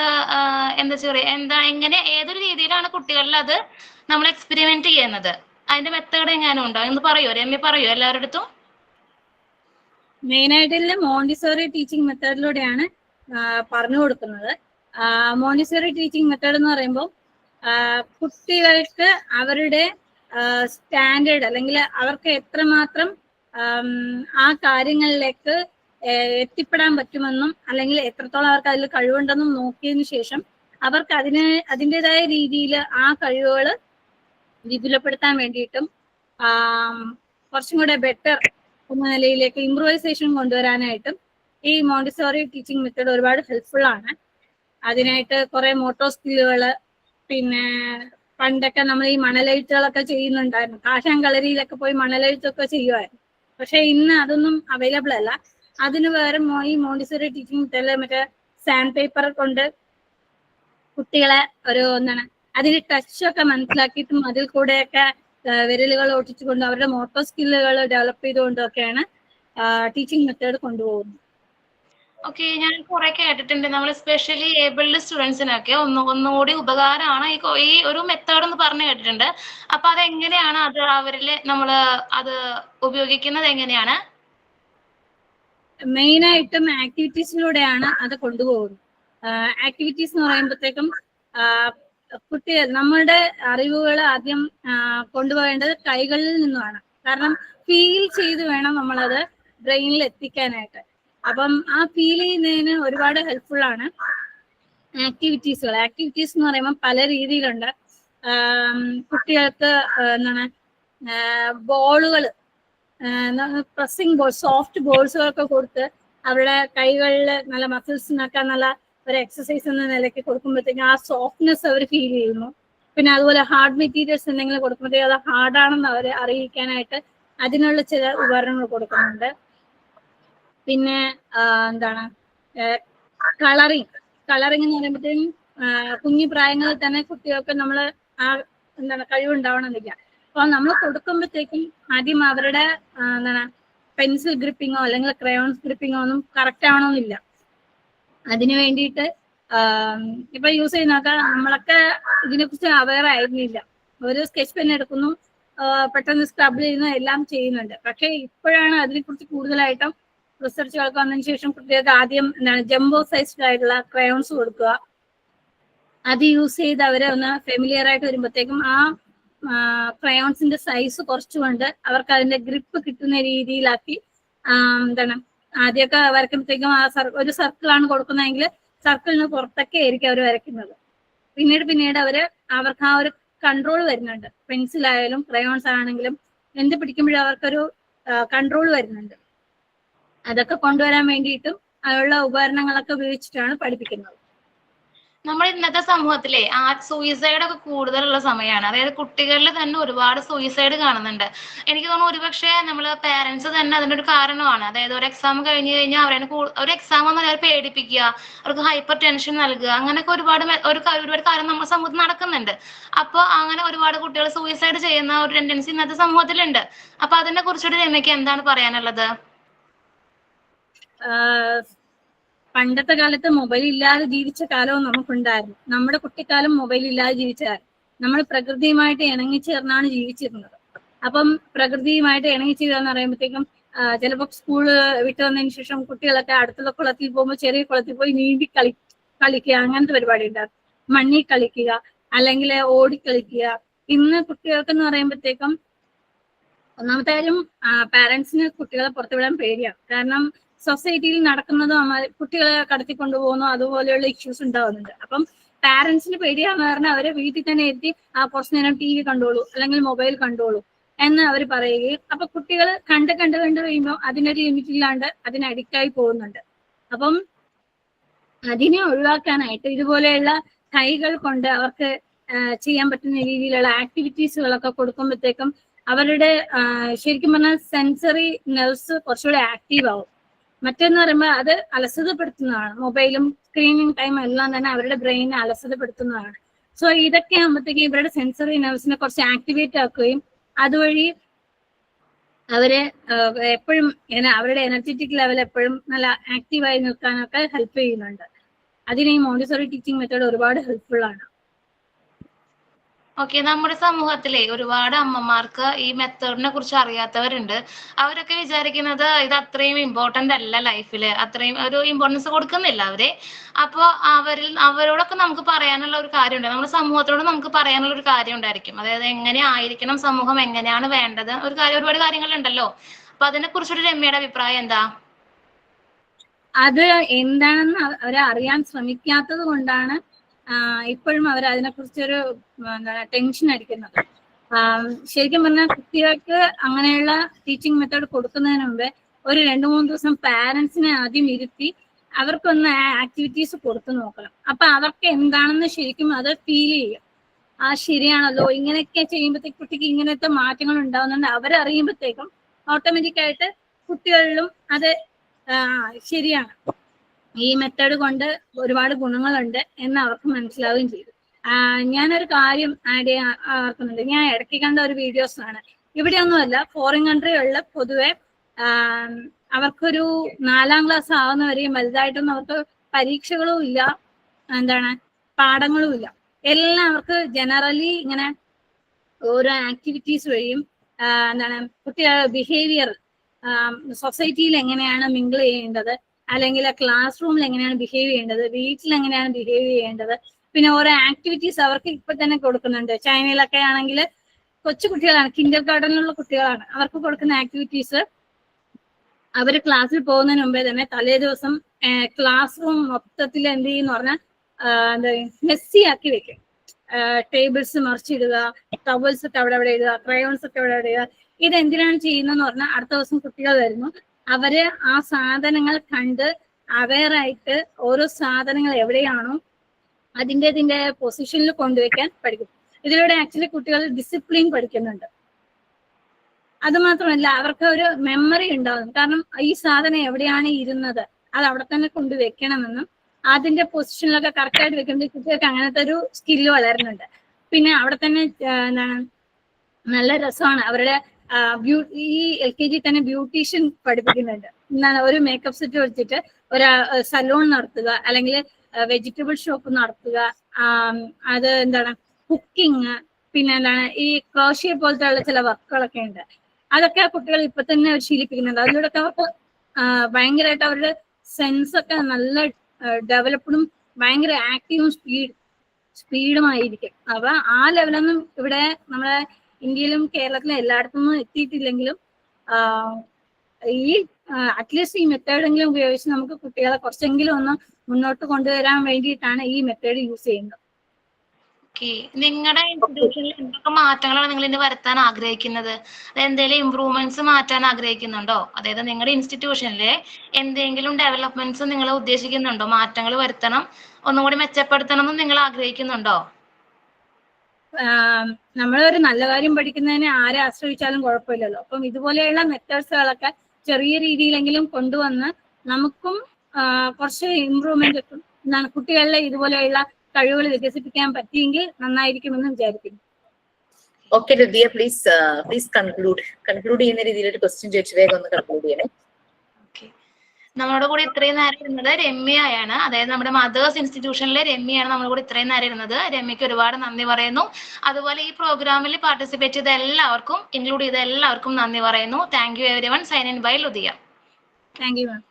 ഏതൊരു രീതിയിലാണ് കുട്ടികളിൽ അത് നമ്മൾ എക്സ്പെരിമെന്റ് ചെയ്യുന്നത്, അതിന്റെ മെത്തേഡ് എങ്ങനെയാണ് ഉണ്ടോ എന്ന് പറയോ രമ്യ? പറയോ എല്ലാവരുടെ അടുത്തും? മെയിനായിട്ട് മോണ്ടിസോറി ടീച്ചിങ് മെത്തേഡിലൂടെയാണ് പറഞ്ഞു കൊടുക്കുന്നത്. മോണ്ടിസോറി ടീച്ചിങ് മെത്തേഡ് എന്ന് പറയുമ്പോൾ കുട്ടികൾക്ക് അവരുടെ സ്റ്റാൻഡേർഡ് അല്ലെങ്കിൽ അവർക്ക് എത്രമാത്രം ആ കാര്യങ്ങളിലേക്ക് എത്തിപ്പെടാൻ പറ്റുമെന്നും അല്ലെങ്കിൽ എത്രത്തോളം അവർക്ക് അതിൽ കഴിവുണ്ടെന്നും നോക്കിയതിനു ശേഷം അവർക്ക് അതിൻ്റെതായ രീതിയിൽ ആ കഴിവുകൾ വിപുലപ്പെടുത്താൻ വേണ്ടിയിട്ടും കുറച്ചും കൂടെ ബെറ്റർ എന്ന നിലയിലേക്ക് ഇംപ്രൂവൈസേഷൻ കൊണ്ടുവരാനായിട്ടും ഈ മോണ്ടിസോറി ടീച്ചിങ് മെത്തേഡ് ഒരുപാട് ഹെൽപ്ഫുൾ ആണ്. അതിനായിട്ട് കുറെ മോട്ടോ സ്കില്ലുകൾ, പിന്നെ പണ്ടൊക്കെ നമ്മൾ ഈ മണലെഴുത്തുകളൊക്കെ ചെയ്യുന്നുണ്ടായിരുന്നു. കാശാൻ കളരിയിലൊക്കെ പോയി മണലെഴുത്തൊക്കെ ചെയ്യുമായിരുന്നു. പക്ഷെ ഇന്ന് അതൊന്നും അവൈലബിൾ അല്ല. അതിന് വേറെ ഈ മോണ്ടിസോറി ടീച്ചിങ് മെത്തേഡിൽ മറ്റേ സാൻഡ് പേപ്പർ കൊണ്ട് കുട്ടികളെ ഒരു അതിന് ടച്ചൊക്കെ മനസ്സിലാക്കിയിട്ടും അതിൽ കൂടെയൊക്കെ വിരലുകൾ ഒട്ടിച്ചുകൊണ്ട് അവരുടെ മോട്ടോ സ്കില്ലുകൾ ഡെവലപ്പ് ചെയ്തുകൊണ്ടൊക്കെയാണ് ടീച്ചിങ് മെത്തേഡ് കൊണ്ടുപോകുന്നത്. ഓക്കെ, ഞാൻ കുറെ കേട്ടിട്ടുണ്ട്. നമ്മൾ സ്പെഷ്യലി ഏബിൾഡ് സ്റ്റുഡൻസിനൊക്കെ ഒന്നുകൂടി ഉപകാരമാണ് ഈ ഒരു മെത്തേഡ് എന്ന് പറഞ്ഞു കേട്ടിട്ടുണ്ട്. അപ്പൊ അതെങ്ങനെയാണ് അത് അവരിൽ നമ്മൾ അത് ഉപയോഗിക്കുന്നത് എങ്ങനെയാണ്? മെയിൻ ആയിട്ടും ആക്ടിവിറ്റീസിലൂടെയാണ് അത് കൊണ്ടുപോകുന്നത്. ആക്ടിവിറ്റീസ് എന്ന് പറയുമ്പോഴത്തേക്കും നമ്മളുടെ അറിവുകൾ ആദ്യം കൊണ്ടുപോകേണ്ടത് കൈകളിൽ നിന്നുമാണ്. കാരണം ഫീൽ ചെയ്ത് വേണം നമ്മളത് ബ്രെയിനിൽ എത്തിക്കാനായിട്ട്. അപ്പം ആ ഫീൽ ചെയ്യുന്നതിന് ഒരുപാട് ഹെൽപ്ഫുൾ ആണ് ആക്ടിവിറ്റീസുകൾ. ആക്ടിവിറ്റീസ് എന്ന് പറയുമ്പോൾ പല രീതിയിലുണ്ട്. കുട്ടികൾക്ക് എന്താണ് ബോളുകൾ, പ്രസ്സിങ് ബോൾ, സോഫ്റ്റ് ബോൾസുകളൊക്കെ കൊടുത്ത് അവരുടെ കൈകളിൽ നല്ല മസിൽസിനൊക്കെ നല്ല ഒരു എക്സസൈസ് എന്ന നിലയ്ക്ക് കൊടുക്കുമ്പോഴത്തേക്കും ആ സോഫ്റ്റ്നെസ് അവർ ഫീൽ ചെയ്യുന്നു. പിന്നെ അതുപോലെ ഹാർഡ് മെറ്റീരിയൽസ് എന്തെങ്കിലും കൊടുക്കുമ്പോഴത്തേക്കും അത് ഹാർഡാണെന്ന് അവരെ അറിയിക്കാനായിട്ട് അതിനുള്ള ചില ഉപകരണങ്ങൾ കൊടുക്കുന്നുണ്ട്. പിന്നെ എന്താണ് കളറിങ് എന്ന് പറയുമ്പോഴത്തേക്കും കുഞ്ഞു പ്രായങ്ങളിൽ തന്നെ കുട്ടികൾക്ക് നമ്മൾ ആ കഴിവുണ്ടാവണമെന്നില്ല. അപ്പൊ നമ്മൾ കൊടുക്കുമ്പോഴത്തേക്കും ആദ്യം അവരുടെ പെൻസിൽ ഗ്രിപ്പിങ്ങോ അല്ലെങ്കിൽ ക്രയോൺസ് ഗ്രിപ്പിങ്ങോ ഒന്നും കറക്റ്റ് ആവണമെന്നില്ല. അതിനു വേണ്ടിയിട്ട് ഇപ്പൊ യൂസ് ചെയ്യുന്നൊക്കെ നമ്മളൊക്കെ ഇതിനെക്കുറിച്ച് അവെയർ ആയിരുന്നില്ല. ഒരു സ്കെച്ച് പെൻ എടുക്കുന്നു, പെട്ടെന്ന് സ്ക്രബ് ചെയ്യുന്നു, എല്ലാം ചെയ്യുന്നുണ്ട്. പക്ഷെ ഇപ്പോഴാണ് അതിനെക്കുറിച്ച് കൂടുതലായിട്ടും റിസർച്ചുകൾക്ക് വന്നതിന് ശേഷം കുട്ടികൾക്ക് ആദ്യം ജംബോ സൈസ്ഡ് ആയിട്ടുള്ള ക്രയോൺസ് കൊടുക്കുക. അത് യൂസ് ചെയ്ത് അവരെ ഒന്ന് ഫെമിലിയർ ആയിട്ട് വരുമ്പോഴത്തേക്കും ആ ക്രയോൺസിന്റെ സൈസ് കുറച്ചുകൊണ്ട് അവർക്ക് അതിന്റെ ഗ്രിപ്പ് കിട്ടുന്ന രീതിയിലാക്കി ആദ്യമൊക്കെ വരയ്ക്കുമ്പോഴത്തേക്കും ഒരു സർക്കിളാണ് കൊടുക്കുന്നതെങ്കിൽ സർക്കിളിന് പുറത്തൊക്കെ ആയിരിക്കും അവർ വരയ്ക്കുന്നത്. പിന്നീട് അവർക്ക് ആ ഒരു കൺട്രോൾ വരുന്നുണ്ട്. പെൻസിലായാലും ക്രയോൺസ് ആണെങ്കിലും എന്ത് പിടിക്കുമ്പോഴും അവർക്കൊരു കൺട്രോൾ വരുന്നുണ്ട്. അതൊക്കെ കൊണ്ടുവരാൻ വേണ്ടിയിട്ടും അതിനുള്ള ഉപകരണങ്ങളൊക്കെ ഉപയോഗിച്ചിട്ടാണ് പഠിപ്പിക്കുന്നത്. നമ്മൾ ഇന്നത്തെ സമൂഹത്തിലെ സൂയിസൈഡ് ഒക്കെ കൂടുതലുള്ള സമയമാണ്. അതായത് കുട്ടികളിൽ തന്നെ ഒരുപാട് സൂയിസൈഡ് കാണുന്നുണ്ട്. എനിക്ക് തോന്നുന്നു ഒരുപക്ഷെ നമ്മൾ പേരൻസ് തന്നെ അതിൻ്റെ ഒരു കാരണമാണ്. അതായത് ഒരു എക്സാം കഴിഞ്ഞ് കഴിഞ്ഞാൽ ഒരു എക്സാം എന്ന് പറഞ്ഞാൽ പേടിപ്പിക്കുക, അവർക്ക് ഹൈപ്പർ ടെൻഷൻ നൽകുക, അങ്ങനെയൊക്കെ ഒരുപാട് കാര്യം നമ്മുടെ സമൂഹത്തിൽ നടക്കുന്നുണ്ട്. അപ്പോൾ അങ്ങനെ ഒരുപാട് കുട്ടികൾ സൂയിസൈഡ് ചെയ്യുന്ന ഒരു ടെൻഡൻസി ഇന്നത്തെ സമൂഹത്തിലുണ്ട്. അപ്പൊ അതിനെ കുറിച്ചിട്ട് രമ്യക്ക് എന്താണ് പറയാനുള്ളത്? പണ്ടത്തെ കാലത്ത് മൊബൈൽ ഇല്ലാതെ ജീവിച്ച കാലവും നമുക്കുണ്ടായിരുന്നു. നമ്മുടെ കുട്ടിക്കാലം മൊബൈൽ ഇല്ലാതെ ജീവിച്ചാൽ നമ്മൾ പ്രകൃതിയുമായിട്ട് ഇണങ്ങിച്ചേർന്നാണ് ജീവിച്ചിരുന്നത്. അപ്പം പ്രകൃതിയുമായിട്ട് ഇണങ്ങിച്ചേർന്ന് പറയുമ്പോഴത്തേക്കും ചിലപ്പോൾ സ്കൂള് വിട്ടു വന്നതിന് ശേഷം കുട്ടികളൊക്കെ അടുത്തുള്ള കുളത്തിൽ പോകുമ്പോൾ ചെറിയ കുളത്തിൽ പോയി നീന്തി കളിക്കുക, അങ്ങനത്തെ പരിപാടി ഉണ്ടായിരുന്നു. മണ്ണിൽ കളിക്കുക അല്ലെങ്കിൽ ഓടിക്കളിക്കുക. ഇന്ന് കുട്ടികൾക്ക് എന്ന് പറയുമ്പോഴത്തേക്കും ഒന്നാമത്തെ കാര്യം പാരന്റ്സിന് കുട്ടികളെ പുറത്തുവിടാൻ പേടിയാണ്. കാരണം സൊസൈറ്റിയിൽ നടക്കുന്നതും കുട്ടികളെ കടത്തിക്കൊണ്ടുപോകുന്നു, അതുപോലെയുള്ള ഇഷ്യൂസ് ഉണ്ടാവുന്നുണ്ട്. അപ്പം പാരന്റ്സിന് പേടിയാന്ന് പറഞ്ഞാൽ അവരെ വീട്ടിൽ തന്നെ എത്തി കുറച്ചു നേരം TV കണ്ടോളൂ അല്ലെങ്കിൽ മൊബൈൽ കണ്ടോളൂ എന്ന് അവർ പറയുകയും അപ്പൊ കുട്ടികൾ കണ്ട് കഴിയുമ്പോൾ അതിനൊരു ലിമിറ്റ് ഇല്ലാണ്ട് അതിന് അഡിക്റ്റ് ആയി പോകുന്നുണ്ട്. അപ്പം അതിനെ ഒഴിവാക്കാനായിട്ട് ഇതുപോലെയുള്ള കൈകൾ കൊണ്ട് അവർക്ക് ചെയ്യാൻ പറ്റുന്ന രീതിയിലുള്ള ആക്ടിവിറ്റീസുകളൊക്കെ കൊടുക്കുമ്പോഴത്തേക്കും അവരുടെ ശരിക്കും പറഞ്ഞാൽ സെൻസറി നെർവ്സ് കുറച്ചുകൂടെ ആക്റ്റീവ് ആവും. മറ്റെന്ന് പറയുമ്പോൾ അത് അലസതപ്പെടുത്തുന്നതാണ്. മൊബൈലും സ്ക്രീനിങ് ടൈം എല്ലാം തന്നെ അവരുടെ ബ്രെയിനെ അലസതപ്പെടുത്തുന്നതാണ്. സോ ഇതൊക്കെ ആകുമ്പോഴത്തേക്ക് ഇവരുടെ സെൻസറി നെർവ്സിനെ കുറച്ച് ആക്ടിവേറ്റ് ആക്കുകയും അതുവഴി അവരെ എപ്പോഴും അവരുടെ എനർജറ്റിക് ലെവൽ എപ്പോഴും നല്ല ആക്റ്റീവായി നിൽക്കാനൊക്കെ ഹെൽപ്പ് ചെയ്യുന്നുണ്ട്. അതിന് ഈ മോണ്ടിസോറി ടീച്ചിങ് മെത്തേഡ് ഒരുപാട് ഹെൽപ്ഫുൾ ആണ്. ഓക്കെ, നമ്മുടെ സമൂഹത്തിലെ ഒരുപാട് അമ്മമാർക്ക് ഈ മെത്തേഡിനെ കുറിച്ച് അറിയാത്തവരുണ്ട്. അവരൊക്കെ വിചാരിക്കുന്നത് ഇത് അത്രയും ഇമ്പോർട്ടന്റ് അല്ല, ലൈഫില് അത്രയും ഒരു ഇമ്പോർട്ടൻസ് കൊടുക്കുന്നില്ല അവര്. അപ്പോൾ അവരോടൊക്കെ നമുക്ക് പറയാനുള്ള ഒരു കാര്യമുണ്ട്, നമ്മുടെ സമൂഹത്തോട് നമുക്ക് പറയാനുള്ള ഒരു കാര്യം ഉണ്ടായിരിക്കും. അതായത് എങ്ങനെ ആയിരിക്കണം സമൂഹം, എങ്ങനെയാണ് വേണ്ടത്, ഒരുപാട് കാര്യങ്ങളുണ്ടല്ലോ. അപ്പൊ അതിനെ കുറിച്ചൊരു രമ്യയുടെ അഭിപ്രായം എന്താ? അത് എന്താണെന്ന് അവരെ അറിയാൻ ശ്രമിക്കാത്തത് കൊണ്ടാണ് ഇപ്പോഴും അവർ അതിനെക്കുറിച്ചൊരു ടെൻഷൻ അടിക്കുന്നത്. ശരിക്കും പറഞ്ഞാൽ കുട്ടികൾക്ക് അങ്ങനെയുള്ള ടീച്ചിങ് മെത്തേഡ് കൊടുക്കുന്നതിന് മുമ്പേ ഒരു 2-3 ദിവസം പാരന്റ്സിനെ ആദ്യം ഇരുത്തി അവർക്കൊന്ന് ആക്ടിവിറ്റീസ് കൊടുത്തു നോക്കണം. അപ്പൊ അവർക്ക് എന്താണെന്ന് ശരിക്കും അത് ഫീൽ ചെയ്യും. ശരിയാണല്ലോ, ഇങ്ങനെയൊക്കെ ചെയ്യുമ്പോഴത്തേക്ക് കുട്ടിക്ക് ഇങ്ങനത്തെ മാറ്റങ്ങൾ ഉണ്ടാവുന്നുണ്ട് അവരറിയുമ്പോഴത്തേക്കും ഓട്ടോമാറ്റിക്കായിട്ട് കുട്ടികളിലും അത് ശരിയാണ്, ഈ മെത്തേഡ് കൊണ്ട് ഒരുപാട് ഗുണങ്ങളുണ്ട് എന്ന് അവർക്ക് മനസ്സിലാവുകയും ചെയ്തു. ഞാനൊരു കാര്യം ആഡ് ആക്കുന്നുണ്ട്. ഞാൻ ഇടയ്ക്ക് കണ്ട ഒരു വീഡിയോസ് ആണ്. ഇവിടെയൊന്നുമല്ല, ഫോറിൻ കൺട്രികളിൽ പൊതുവെ അവർക്കൊരു 4ാം ക്ലാസ് ആവുന്നവരെയും വലുതായിട്ടൊന്നും അവർക്ക് പരീക്ഷകളും ഇല്ല, എന്താണ് പാഠങ്ങളും ഇല്ല. എല്ലാം അവർക്ക് ജനറലി ഇങ്ങനെ ഓരോ ആക്ടിവിറ്റീസ് വഴിയും എന്താണ് കുട്ടികളുടെ ബിഹേവിയർ, സൊസൈറ്റിയിൽ എങ്ങനെയാണ് മിങ്കിൾ ചെയ്യേണ്ടത്, അല്ലെങ്കിൽ ക്ലാസ് റൂമിൽ എങ്ങനെയാണ് ബിഹേവ് ചെയ്യേണ്ടത്, വീട്ടിൽ എങ്ങനെയാണ് ബിഹേവ് ചെയ്യേണ്ടത്, പിന്നെ ഓരോ ആക്ടിവിറ്റീസ് അവർക്ക് ഇപ്പൊ തന്നെ കൊടുക്കുന്നുണ്ട്. ചൈനയിലൊക്കെ ആണെങ്കിൽ കൊച്ചു കുട്ടികളാണ്, കിൻഡർ ഗാർഡനിലുള്ള കുട്ടികളാണ്, അവർക്ക് കൊടുക്കുന്ന ആക്ടിവിറ്റീസ് അവര് ക്ലാസ്സിൽ പോകുന്നതിന് മുമ്പേ തന്നെ തലേ ദിവസം ക്ലാസ് റൂം മൊത്തത്തിൽ എന്ത് ചെയ്യുന്ന പറഞ്ഞാൽ എന്താ മെസ്സി ആക്കി വെക്കും. ടേബിൾസ് മറിച്ചിടുക, ടവൽസ് ഒക്കെ അവിടെ ഇടുക, ക്രയോൺസ് ഒക്കെ അവിടെ ഇടുക. ഇതെന്തിനാണ് ചെയ്യുന്നതെന്ന് പറഞ്ഞാൽ അടുത്ത ദിവസം കുട്ടികൾ വരുന്നു, അവര് ആ സാധനങ്ങൾ കണ്ട് അവെയറായിട്ട് ഓരോ സാധനങ്ങൾ എവിടെയാണോ അതിന്റെ പൊസിഷനിൽ കൊണ്ടുവയ്ക്കാൻ പഠിക്കും. ഇതിലൂടെ ആക്ച്വലി കുട്ടികൾ ഡിസിപ്ലിൻ പഠിക്കുന്നുണ്ട്. അത് മാത്രമല്ല അവർക്ക് ഒരു മെമ്മറി ഉണ്ടാവും. കാരണം ഈ സാധനം എവിടെയാണ് ഇരുന്നത് അത് അവിടെ തന്നെ കൊണ്ടുവെക്കണമെന്നും അതിന്റെ പൊസിഷനിലൊക്കെ കറക്റ്റ് ആയിട്ട് വെക്കുമ്പോൾ കുട്ടികൾക്ക് അങ്ങനത്തെ ഒരു സ്കില്ല് വളരുന്നുണ്ട്. പിന്നെ അവിടെ തന്നെ എന്താണ് നല്ല രസമാണ്. അവരുടെ ഈ LKG തന്നെ ബ്യൂട്ടീഷ്യൻ പഠിപ്പിക്കുന്നുണ്ട്. എന്താണ് ഒരു മേക്കപ്പ് സെറ്റ് വെച്ചിട്ട് ഒരു സലൂൺ നടത്തുക, അല്ലെങ്കിൽ വെജിറ്റബിൾ ഷോപ്പ് നടത്തുക, അത് എന്താണ് കുക്കിംഗ്, പിന്നെ എന്താണ് ഈ ക്രോഷ്യ പോലത്തെ ഉള്ള ചില വർക്കുകളൊക്കെ ഉണ്ട്. അതൊക്കെ കുട്ടികൾ ഇപ്പൊ തന്നെ ശീലിപ്പിക്കുന്നുണ്ട്. അതിലൂടെ അവർക്ക് ഭയങ്കരമായിട്ട് അവരുടെ സെൻസ് ഒക്കെ നല്ല ഡെവലപ്ഡും ഭയങ്കര ആക്റ്റീവും സ്പീഡുമായിരിക്കും. അപ്പൊ ആ ലെവലൊന്നും ഇവിടെ നമ്മളെ ഇന്ത്യയിലും കേരളത്തിലും എല്ലായിടത്തും എത്തിയിട്ടില്ലെങ്കിലും ഈ അറ്റ്ലീസ്റ്റ് ഈ മെത്തേഡെങ്കിലും ഉപയോഗിച്ച് നമുക്ക് കുട്ടികളെ കുറച്ചെങ്കിലും ഒന്ന് മുന്നോട്ട് കൊണ്ടുവരാൻ വേണ്ടിയിട്ടാണ് ഈ മെത്തേഡ് യൂസ് ചെയ്യുന്നത്. നിങ്ങളുടെ ഇൻസ്റ്റിറ്റ്യൂഷനിൽ എന്തൊക്കെ മാറ്റങ്ങളാണ് നിങ്ങൾ ഇനി വരുത്താൻ ആഗ്രഹിക്കുന്നത്? എന്തെങ്കിലും ഇമ്പ്രൂവ്മെന്റ്സ് മാറ്റാൻ ആഗ്രഹിക്കുന്നുണ്ടോ? അതായത് നിങ്ങളുടെ ഇൻസ്റ്റിറ്റ്യൂഷനിലെ എന്തെങ്കിലും ഡെവലപ്മെന്റ്സ് നിങ്ങൾ ഉദ്ദേശിക്കുന്നുണ്ടോ? മാറ്റങ്ങൾ വരുത്തണം, ഒന്നുകൂടി മെച്ചപ്പെടുത്തണം എന്ന് നിങ്ങൾ ആഗ്രഹിക്കുന്നുണ്ടോ? നമ്മളൊരു നല്ല കാര്യം പഠിക്കുന്നതിനെ ആരെ ആശ്രയിച്ചാലും കുഴപ്പമില്ലല്ലോ. അപ്പം ഇതുപോലെയുള്ള മെത്തേഡ്സുകളൊക്കെ ചെറിയ രീതിയിലെങ്കിലും കൊണ്ടുവന്ന് നമുക്കും കുറച്ച് ഇമ്പ്രൂവ്മെന്റ് എന്താണ് കുട്ടികളിലെ ഇതുപോലെയുള്ള കഴിവുകൾ വികസിപ്പിക്കാൻ പറ്റിയെങ്കിൽ നന്നായിരിക്കുമെന്ന് വിചാരിക്കുന്നു. ഓക്കെ ലുദിയ, പ്ലീസ് കൺക്ലൂഡ് ചെയ്യുന്ന രീതിയിൽ ഒരു ക്വസ്റ്റ്യൻ ചോദിച്ചു വേഗം ഒന്ന് കൺക്ലൂഡ് ചെയ്യണേ. നമ്മുടെ കൂടെ ഇത്രയും നേരം ഇരുന്നത് രമ്യയാണ്, അതായത് നമ്മുടെ മദേഴ്സ് ഇൻസ്റ്റിറ്റ്യൂഷനിലെ രമ്യയാണ് നമ്മുടെ കൂടെ ഇത്രയും നേരം ഇരുന്നത്. രമ്യക്ക് ഒരുപാട് നന്ദി പറയുന്നു. അതുപോലെ ഈ പ്രോഗ്രാമിൽ പാർട്ടിസിപ്പേറ്റ് ചെയ്ത എല്ലാവർക്കും, ഇൻക്ലൂഡ് ചെയ്ത എല്ലാവർക്കും നന്ദി പറയുന്നു. Thank you everyone. Sign in by Ludiya. Thank you ma'am.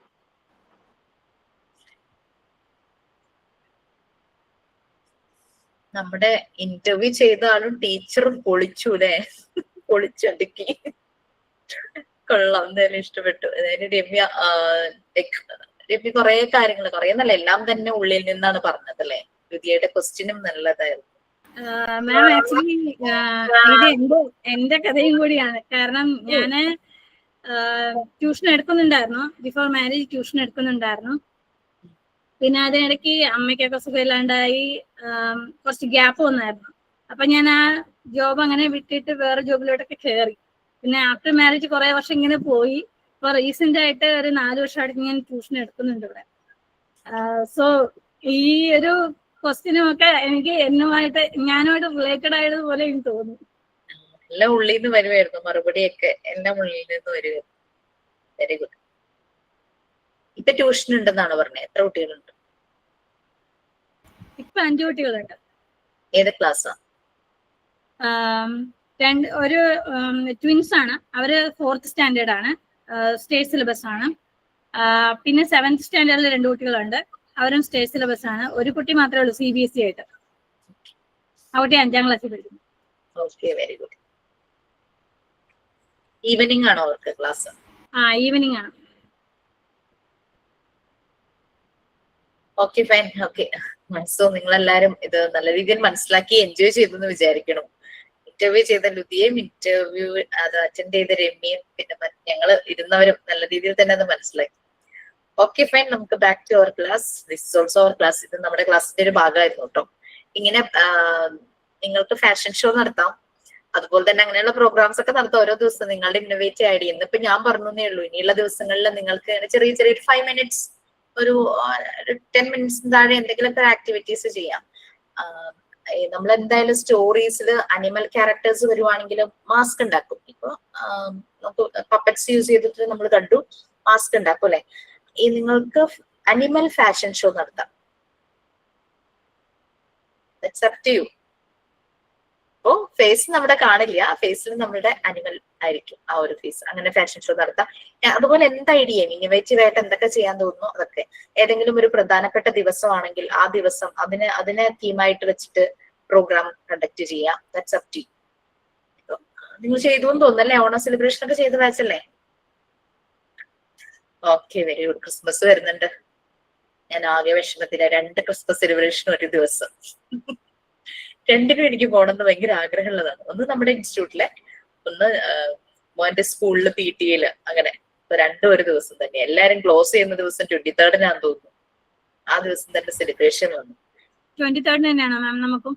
നമ്മുടെ ഇന്റർവ്യൂ ചെയ്ത ആളും ടീച്ചറും പൊളിച്ചു അല്ലെ, പൊളിച്ചടുക്കി. കൊള്ളാം, എന്തായാലും ഇഷ്ടപ്പെട്ടു. അതായത് രമ്യ കുറെ കാര്യങ്ങൾ, കുറെ നല്ല എല്ലാം തന്നെ ഉള്ളിൽ നിന്നാണ് പറഞ്ഞത് അല്ലെ. ലുദിയയുടെ ക്വസ്റ്റ്യനും നല്ലതായിരുന്നു. മാം ആക്ച്വലി ഇത് എന്റെ കഥയും കൂടിയാണ്. കാരണം ഞാന് ട്യൂഷൻ എടുക്കുന്നുണ്ടായിരുന്നു, ബിഫോർ മാരേജ് ട്യൂഷൻ എടുക്കുന്നുണ്ടായിരുന്നു. പിന്നെ അതിനിടയ്ക്ക് അമ്മയ്ക്കൊക്കെ സുഖമില്ലാണ്ടായി, കുറച്ച് ഗ്യാപ്പ് വന്നായിരുന്നു. അപ്പൊ ഞാൻ ആ ജോബ് അങ്ങനെ വിട്ടിട്ട് വേറെ ജോബിലോട്ടൊക്കെ കയറി. പിന്നെ ആഫ്റ്റർ മാരേജ് കുറെ വർഷം ഇങ്ങനെ പോയി. ഇപ്പൊ റീസെന്റ് ആയിട്ട് ഒരു 4 വർഷമായിട്ട് ഞാൻ ട്യൂഷൻ എടുക്കുന്നുണ്ട് ഇവിടെ. സോ ഈ ഒരു ക്വസ്റ്റ്യനും ഒക്കെ എനിക്ക് ഞാനുമായിട്ട് റിലേറ്റഡ് ആയതുപോലെ എനിക്ക് തോന്നുന്നു. എല്ലാം ഉള്ളിൽ നിന്ന് വരുമായിരുന്നു, മറുപടിയൊക്കെ എല്ലാം ഉള്ളിൽ നിന്ന് വരുമായിരുന്നു. Very good. ഇപ്പൊ ട്യൂഷൻ ഉണ്ടെന്നാണ് പറഞ്ഞത്. എത്ര കുട്ടികളുണ്ട്? ഇപ്പൊ 5 കുട്ടികളുണ്ട്. ഏത് ക്ലാസ്സാ? ഒരു ട്വിൻസ് ആണ്, അവര് 4th സ്റ്റാൻഡേർഡ് ആണ്, സ്റ്റേറ്റ് സിലബസ് ആണ്. പിന്നെ 7th സ്റ്റാൻഡേർഡിൽ 2 കുട്ടികളുണ്ട്, അവരും സ്റ്റേറ്റ് സിലബസ് ആണ്. ഒരു കുട്ടി മാത്രമേ ഉള്ളൂ CBSE ആയിട്ട്. ആ കുട്ടി 5ാം ക്ലാസ്സിൽ പഠിക്കുന്നു. Okay, very good. ഈവനിങ് ആണോ അവർക്ക് ക്ലാസ്? ഈവനിങ് ആണ്. Okay, fine. ഓക്കെ, സോ നിങ്ങളെല്ലാരും ഇത് നല്ല രീതിയിൽ മനസ്സിലാക്കി എൻജോയ് ചെയ്തെന്ന് വിചാരിക്കണം. ഇന്റർവ്യൂ ചെയ്ത ലുദിയയും ഇന്റർവ്യൂ അത് അറ്റൻഡ് ചെയ്ത രമ്യയും പിന്നെ ഞങ്ങള് ഇരുന്നവരും നല്ല രീതിയിൽ തന്നെ അത് മനസ്സിലാക്കി. Okay, fine. നമുക്ക് back to our class. This is also our class. ഇത് നമ്മുടെ ക്ലാസ്സിന്റെ ഒരു ഭാഗമായിരുന്നു കേട്ടോ. ഇങ്ങനെ നിങ്ങൾക്ക് ഫാഷൻ ഷോ നടത്താം, അതുപോലെ തന്നെ അങ്ങനെയുള്ള പ്രോഗ്രാംസ് ഒക്കെ നടത്താം ഓരോ ദിവസം നിങ്ങളുടെ ഇന്നോവേറ്റീവ് ഐഡിയ. ഇന്നിപ്പോ ഞാൻ പറഞ്ഞേ ഉള്ളൂ, ഇനിയുള്ള ദിവസങ്ങളിൽ നിങ്ങൾക്ക് ചെറിയ 5 മിനിറ്റ്സ്, ഒരു 10 മിനിറ്റ്സ് താഴെ എന്തെങ്കിലുമൊക്കെ ആക്ടിവിറ്റീസ് ചെയ്യാം. നമ്മൾ എന്തായാലും സ്റ്റോറീസിൽ അനിമൽ ക്യാരക്ടേഴ്സ് വരുവാണെങ്കിലും മാസ്ക് ഉണ്ടാക്കും. ഇപ്പൊ നമുക്ക് പപ്പറ്റ്സ് യൂസ് ചെയ്തിട്ട് നമ്മൾ കണ്ടു, മാസ്ക് ഉണ്ടാക്കും അല്ലെ. ഈ നിങ്ങൾക്ക് അനിമൽ ഫാഷൻ ഷോ നടത്താം. It's up to you. അപ്പോ ഫേസ് നമ്മുടെ കാണില്ല, ഫേസിൽ നമ്മുടെ അനിമൽ ആയിരിക്കും ആ ഒരു ഫേസ്. അങ്ങനെ ഫാഷൻ ഷോ നടത്താം. അതുപോലെ എന്ത് ഐഡിയയും ഇന്നോവേറ്റീവ് ആയിട്ട് എന്തൊക്കെ ചെയ്യാൻ തോന്നുന്നു അതൊക്കെ. ഏതെങ്കിലും ഒരു പ്രധാനപ്പെട്ട ദിവസമാണെങ്കിൽ ആ ദിവസം അതിനെ തീമായിട്ട് വെച്ചിട്ട് പ്രോഗ്രാം കണ്ടക്ട് ചെയ്യാം. That's up to you. നിങ്ങൾ ചെയ്തു എന്ന് തോന്നുന്നല്ലേ? ഓണം സെലിബ്രേഷൻ ഒക്കെ ചെയ്ത ബാച്ചല്ലേ? Okay, very good. ക്രിസ്മസ് വരുന്നുണ്ട്. ഞാൻ ആകെ വിഷമത്തില്ല. 2 ക്രിസ്മസ് സെലിബ്രേഷൻ ഒരു ദിവസം. രണ്ടിനും എനിക്ക് പോകണമെന്ന് ഭയങ്കര ആഗ്രഹമുള്ളതാണ്. ഒന്ന് നമ്മുടെ ഇൻസ്റ്റിറ്റ്യൂട്ടിലെ, ഒന്ന് മോന്റെ സ്കൂളില് PTA അങ്ങനെ. ഇപ്പൊ രണ്ടും ഒരു ദിവസം തന്നെ. എല്ലാരും ക്ലോസ് ചെയ്യുന്ന ദിവസം 23rd തോന്നുന്നു. ആ ദിവസം തന്നെ സെലിബ്രേഷൻ വന്നു. 23rd തന്നെയാണോ മാം നമുക്കും?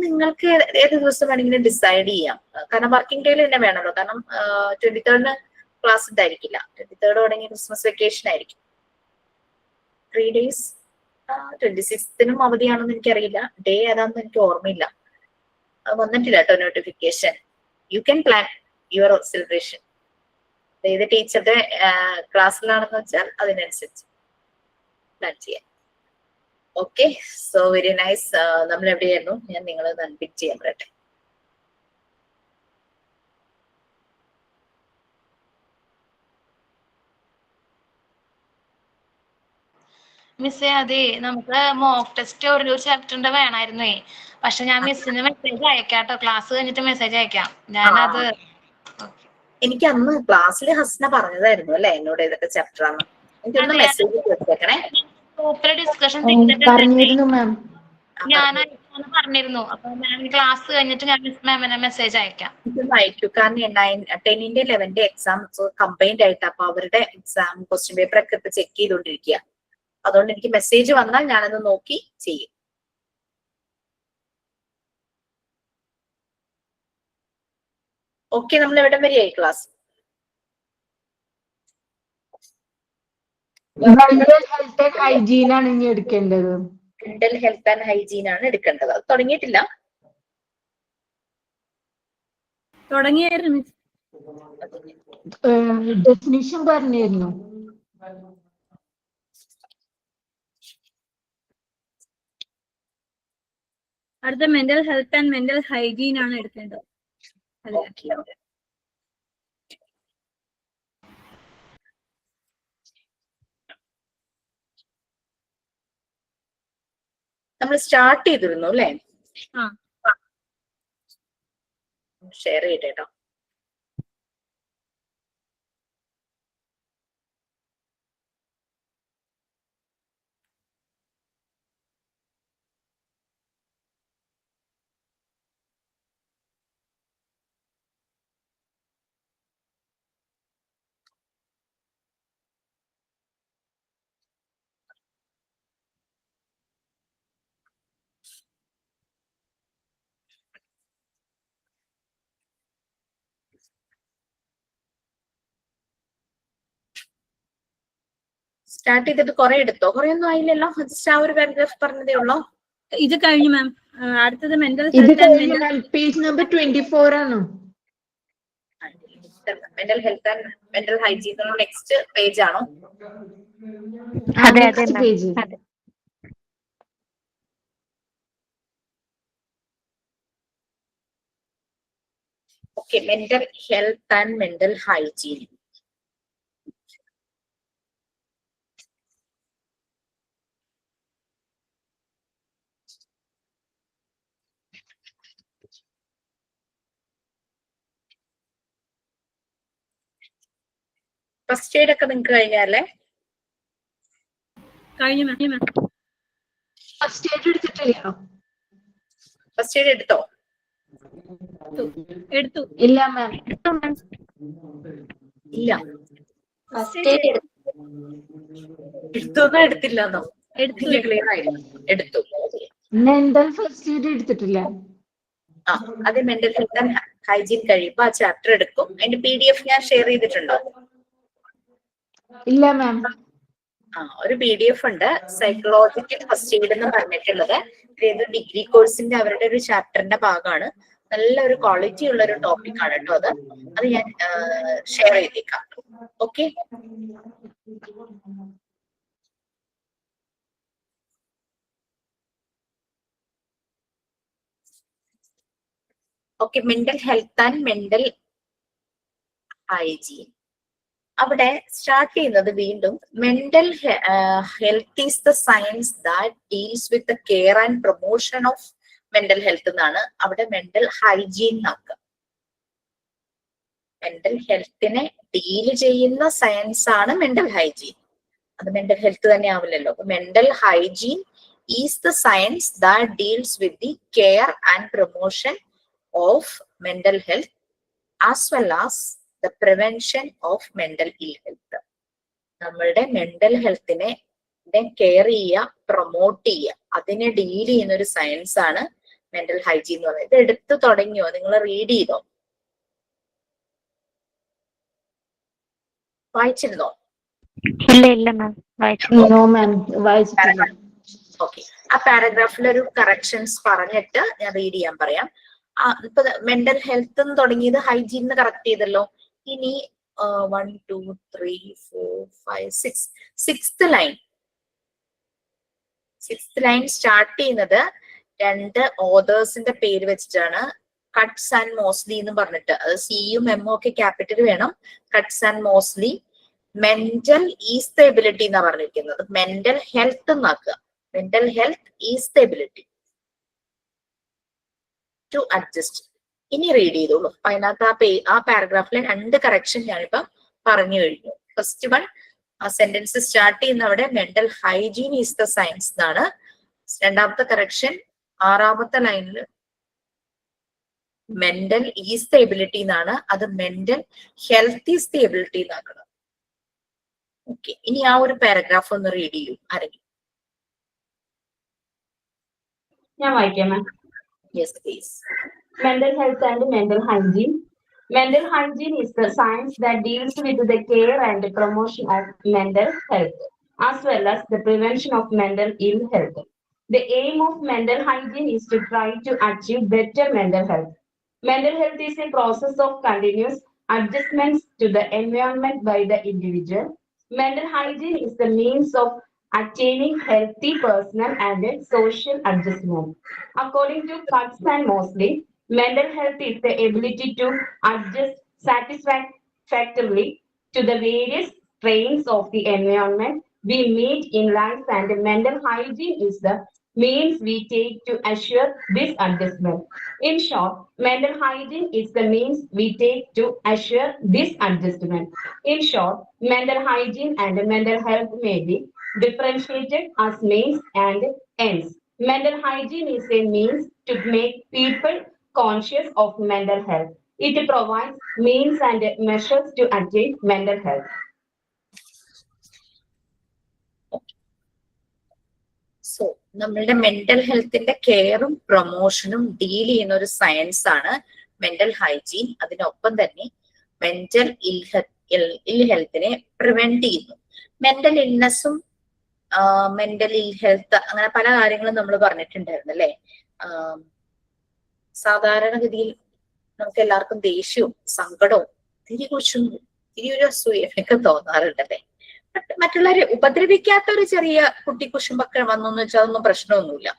നിങ്ങൾക്ക് ഏത് ദിവസം വേണമെങ്കിലും ഡിസൈഡ് ചെയ്യാം. കാരണം വർക്കിംഗ് ഡേയിൽ തന്നെ വേണമല്ലോ. കാരണം 23rd ക്ലാസ് ഉണ്ടായിരിക്കില്ല. 23rd തുടങ്ങി ക്രിസ്മസ് വെക്കേഷൻ ആയിരിക്കും. 3 days. 26th അവധിയാണെന്ന് എനിക്കറിയില്ല. ഡേ ഏതാണെന്ന് എനിക്ക് ഓർമ്മയില്ല. അത് വന്നിട്ടില്ല കേട്ടോ notification. You can plan your celebration. ഏത് ടീച്ചറുടെ ക്ലാസ്സിലാണെന്ന് വെച്ചാൽ അതിനനുസരിച്ച് പ്ലാൻ ചെയ്യാം. Okay, so very nice. നമ്മൾ എവിടെയായിരുന്നു? ഞാൻ നിങ്ങളെ അൺപിക്ക് ചെയ്യാൻ പറയട്ടെ. മിസ്സേ, അതെ നമുക്ക് മോക്ക് ടെസ്റ്റ് ഒരു ചാപ്റ്ററിന്റെ വേണമായിരുന്നേ. പക്ഷെ ഞാൻ മിസ്സിന് മെസ്സേജ് അയക്കാട്ടോ. ക്ലാസ് കഴിഞ്ഞിട്ട് മെസ്സേജ് അയക്കാം. ഞാനത് എനിക്ക് അന്ന് ക്ലാസ്സിൽ ഹസ്ന പറഞ്ഞതായിരുന്നു അല്ലെ എന്നോട് ഇതൊക്കെ ചാപ്റ്റർ ആണ്. എനിക്കൊന്ന് മെസ്സേജ് വെച്ചേക്കണേ. ഡിസ്കഷൻ പറഞ്ഞിരുന്നു മാം. ഞാൻ പറഞ്ഞിരുന്നു. അപ്പൊ ഞാൻ ക്ലാസ് കഴിഞ്ഞിട്ട് ഞാൻ മിസ് മാമിനെ മെസ്സേജ് അയക്കാം. ഇതൊന്ന് അയക്കൂ. കാരണം 10ന്റെ 11ന്റെ എക്സാം കമ്പൈൻഡ് ആയിട്ട്. അപ്പൊ അവരുടെ എക്സാം ക്വസ്റ്റ്യൻ പേപ്പർ ഒക്കെ ഇപ്പൊ ചെക്ക് ചെയ്തോണ്ടിരിക്കുക. അതുകൊണ്ട് എനിക്ക് മെസ്സേജ് വന്നാൽ ഞാനത് നോക്കി ചെയ്യും. ഓക്കെ, നമ്മൾ എവിടെ വരെയായി class? Mental health and hygiene ആണ് ഇനി എടുക്കേണ്ടത്. മെന്റൽ ഹെൽത്ത് ആൻഡ് ഹൈജീൻ ആണ് എടുക്കേണ്ടത്. അത് തുടങ്ങിയിട്ടില്ല. തുടങ്ങിയായിരുന്നു മിസ്. ഡെഫിനിഷൻ പറഞ്ഞിരുന്നു. അടുത്ത mental health and mental hygiene ആണ് എടുക്കേണ്ടത്. നമ്മൾ സ്റ്റാർട്ട് ചെയ്തിരുന്നു അല്ലേ? ഷെയർ ചെയ്യട്ടെ കേട്ടോ. സ്റ്റാർട്ട് ചെയ്തിട്ട് കുറെ എടുത്തോ? കുറെ ഒന്നും ആയില്ലല്ലോ. ജസ്റ്റ് ആ ഒരു പാരഗ്രാഫ് പറഞ്ഞതേ ഉള്ളോ? ഇത് കഴിഞ്ഞു മാം. അടുത്തത് മെന്റൽ ഇത് ഹെൽത്ത് കഴിഞ്ഞ പേജ് നമ്പർ 24 ആണ്. Mental health and mental hygiene next page ആണോ? Page. Okay, mental health and mental hygiene. First aid ഒക്കെ നിങ്ങൾക്ക് കഴിഞ്ഞാലേ? കഴിഞ്ഞു മാം. ഫസ്റ്റ് എയ്ഡ് എടുത്തിട്ടില്ല. ഫസ്റ്റ് എയ്ഡ് എടുത്തോ? എടുത്തു. ഇല്ല മാം. ഇല്ല. എടുത്തോന്നോ എടുത്തില്ലെന്നോ? ക്ലിയർ ആയില്ല. എടുത്തു. മെന്റൽ ഫസ്റ്റ് എയ്ഡ് എടുത്തിട്ടില്ല. അത് മെന്റൽ ഹെൽത്ത് ആൻഡ് ഹൈജീൻ കഴിയുമ്പോ ആ ചാപ്റ്റർ എടുക്കും. അതിന്റെ PDF ഞാൻ ഷെയർ ചെയ്തിട്ടുണ്ടോ? ഇല്ല മാം. ഒരു PDF ഉണ്ട്, സൈക്കോളജിക്കൽ ഫസ്റ്റ് എയ്ഡ് എന്ന് പറഞ്ഞിട്ടുള്ളത്. ഇത് ഡിഗ്രി കോഴ്സിന്റെ അവരുടെ ഒരു ചാപ്റ്ററിന്റെ ഭാഗമാണ്. നല്ലൊരു ക്വാളിറ്റി ഉള്ള ഒരു ടോപ്പിക് ആണ് കേട്ടോ അത് ഞാൻ ഷെയർ ചെയ്തേക്കാം. Okay, okay. Mental health and mental hygiene. അവിടെ സ്റ്റാർട്ട് ചെയ്യുന്നത് വീണ്ടും mental health is the science that deals with the care and promotion of mental health എന്നാണ് അവിടെ മെന്റൽ ഹൈജീൻ എന്നാക്കുക. മെന്റൽ ഹെൽത്തിനെ ഡീല് ചെയ്യുന്ന സയൻസ് ആണ് മെന്റൽ ഹൈജീൻ. അത് മെന്റൽ ഹെൽത്ത് തന്നെ ആവില്ലല്ലോ. Mental hygiene is the science that deals with the care and promotion of mental health as well as the prevention of mental ഇൽ health. നമ്മളുടെ mental ഹെൽത്തിനെ care ചെയ്യുക, promote ചെയ്യുക, അതിനെ deal ചെയ്യുന്ന ഒരു സയൻസ് ആണ് മെന്റൽ ഹൈജീൻ എന്ന് പറയുന്നത്. ഇത് എടുത്തു തുടങ്ങിയോ? നിങ്ങൾ റീഡ് ചെയ്തോ? വായിച്ചിരുന്നോ? ഇല്ല മാം, വായിച്ചിട്ടില്ല. ഓക്കെ, ആ പാരഗ്രാഫിലൊരു കറക്ഷൻസ് പറഞ്ഞിട്ട് ഞാൻ റീഡ് ചെയ്യാൻ പറയാം. ഇപ്പൊ മെന്റൽ ഹെൽത്ത് എന്ന് തുടങ്ങിയത് ഹൈജീൻ എന്ന് കറക്റ്റ് ചെയ്തല്ലോ. ഇനി 1 2 3 4 5 6 സിക്സ്ത് ലൈൻ സ്റ്റാർട്ട് ചെയ്യുന്നത് 2 ഓതേഴ്സിന്റെ പേര് വെച്ചിട്ടാണ്. കട്ട്സ് ആൻഡ് മോസ്ലി എന്ന് പറഞ്ഞിട്ട്, അത് സിയും എമ്മും ഒക്കെ ക്യാപിറ്റൽ വേണം. Cuts and mostly. Mental is the ability എന്നാ പറഞ്ഞിരിക്കുന്നത്. മെന്റൽ ഹെൽത്ത് എന്നാക്കുക. Mental health is the ability to adjust. ഇനി റീഡ് ചെയ്തോളൂ. അതിനകത്ത് ആ പാരഗ്രാഫിലെ 2 കറക്ഷൻ ഞാനിപ്പം പറഞ്ഞു കഴിഞ്ഞു. ഫസ്റ്റ് വൺ, ആ സെന്റൻസ് സ്റ്റാർട്ട് ചെയ്യുന്ന അവിടെ mental hygiene is the science എന്നാണ്. രണ്ടാമത്തെ കറക്ഷൻ 6ാമത്തെ ലൈനിൽ മെന്റൽ ഈസ് ദ എബിലിറ്റി എന്നാണ്. അത് mental health is the ability എന്നാക്കണം. ഓക്കെ, ഇനി ആ ഒരു പാരഗ്രാഫ് ഒന്ന് റീഡ് ചെയ്യൂ ആരെങ്കിലും. ഞാൻ വായിക്കാം ma'am. Yes please. Mental health and mental hygiene. Mental hygiene is the science that deals with the care and promotion of mental health, as well as the prevention of mental ill health. The aim of mental hygiene is to try to achieve better mental health. Mental health is a process of continuous adjustments to the environment by the individual. Mental hygiene is the means of attaining healthy personal and social adjustment. According to Kutz and Mosley, mental health is the ability to adjust satisfactorily to the various strains of the environment we meet in life, and mental hygiene is the means we take to assure this adjustment. In short, mental hygiene is the means we take to assure this adjustment. In short, mental hygiene and mental health may be differentiated as means and ends. Mental hygiene is a means to make people conscious of mental health. It provides means and measures to attain mental health. So നമ്മളുടെ mental ഹെൽത്തിന്റെ കെയറും പ്രൊമോഷനും deal ചെയ്യുന്ന ഒരു science ആണ് mental hygiene. അതിനൊപ്പം തന്നെ mental ഇൽ ഹെൽത്തിനെ prevent ചെയ്യുന്നു. Mental ഇൽനെസ്സും mental ഇൽ ഹെൽത്ത് അങ്ങനെ പല കാര്യങ്ങളും നമ്മൾ പറഞ്ഞിട്ടുണ്ടായിരുന്നു അല്ലെ. സാധാരണഗതിയിൽ നമുക്ക് എല്ലാവർക്കും ദേഷ്യവും സങ്കടവും തിരിയൊരു അസൂയൊക്കെ തോന്നാറുണ്ടല്ലേ. മറ്റുള്ളവരെ ഉപദ്രവിക്കാത്ത ഒരു ചെറിയ കുട്ടിക്കുശുമ്പൊക്കെ വന്നു വെച്ചാൽ അതൊന്നും പ്രശ്നമൊന്നുമില്ല.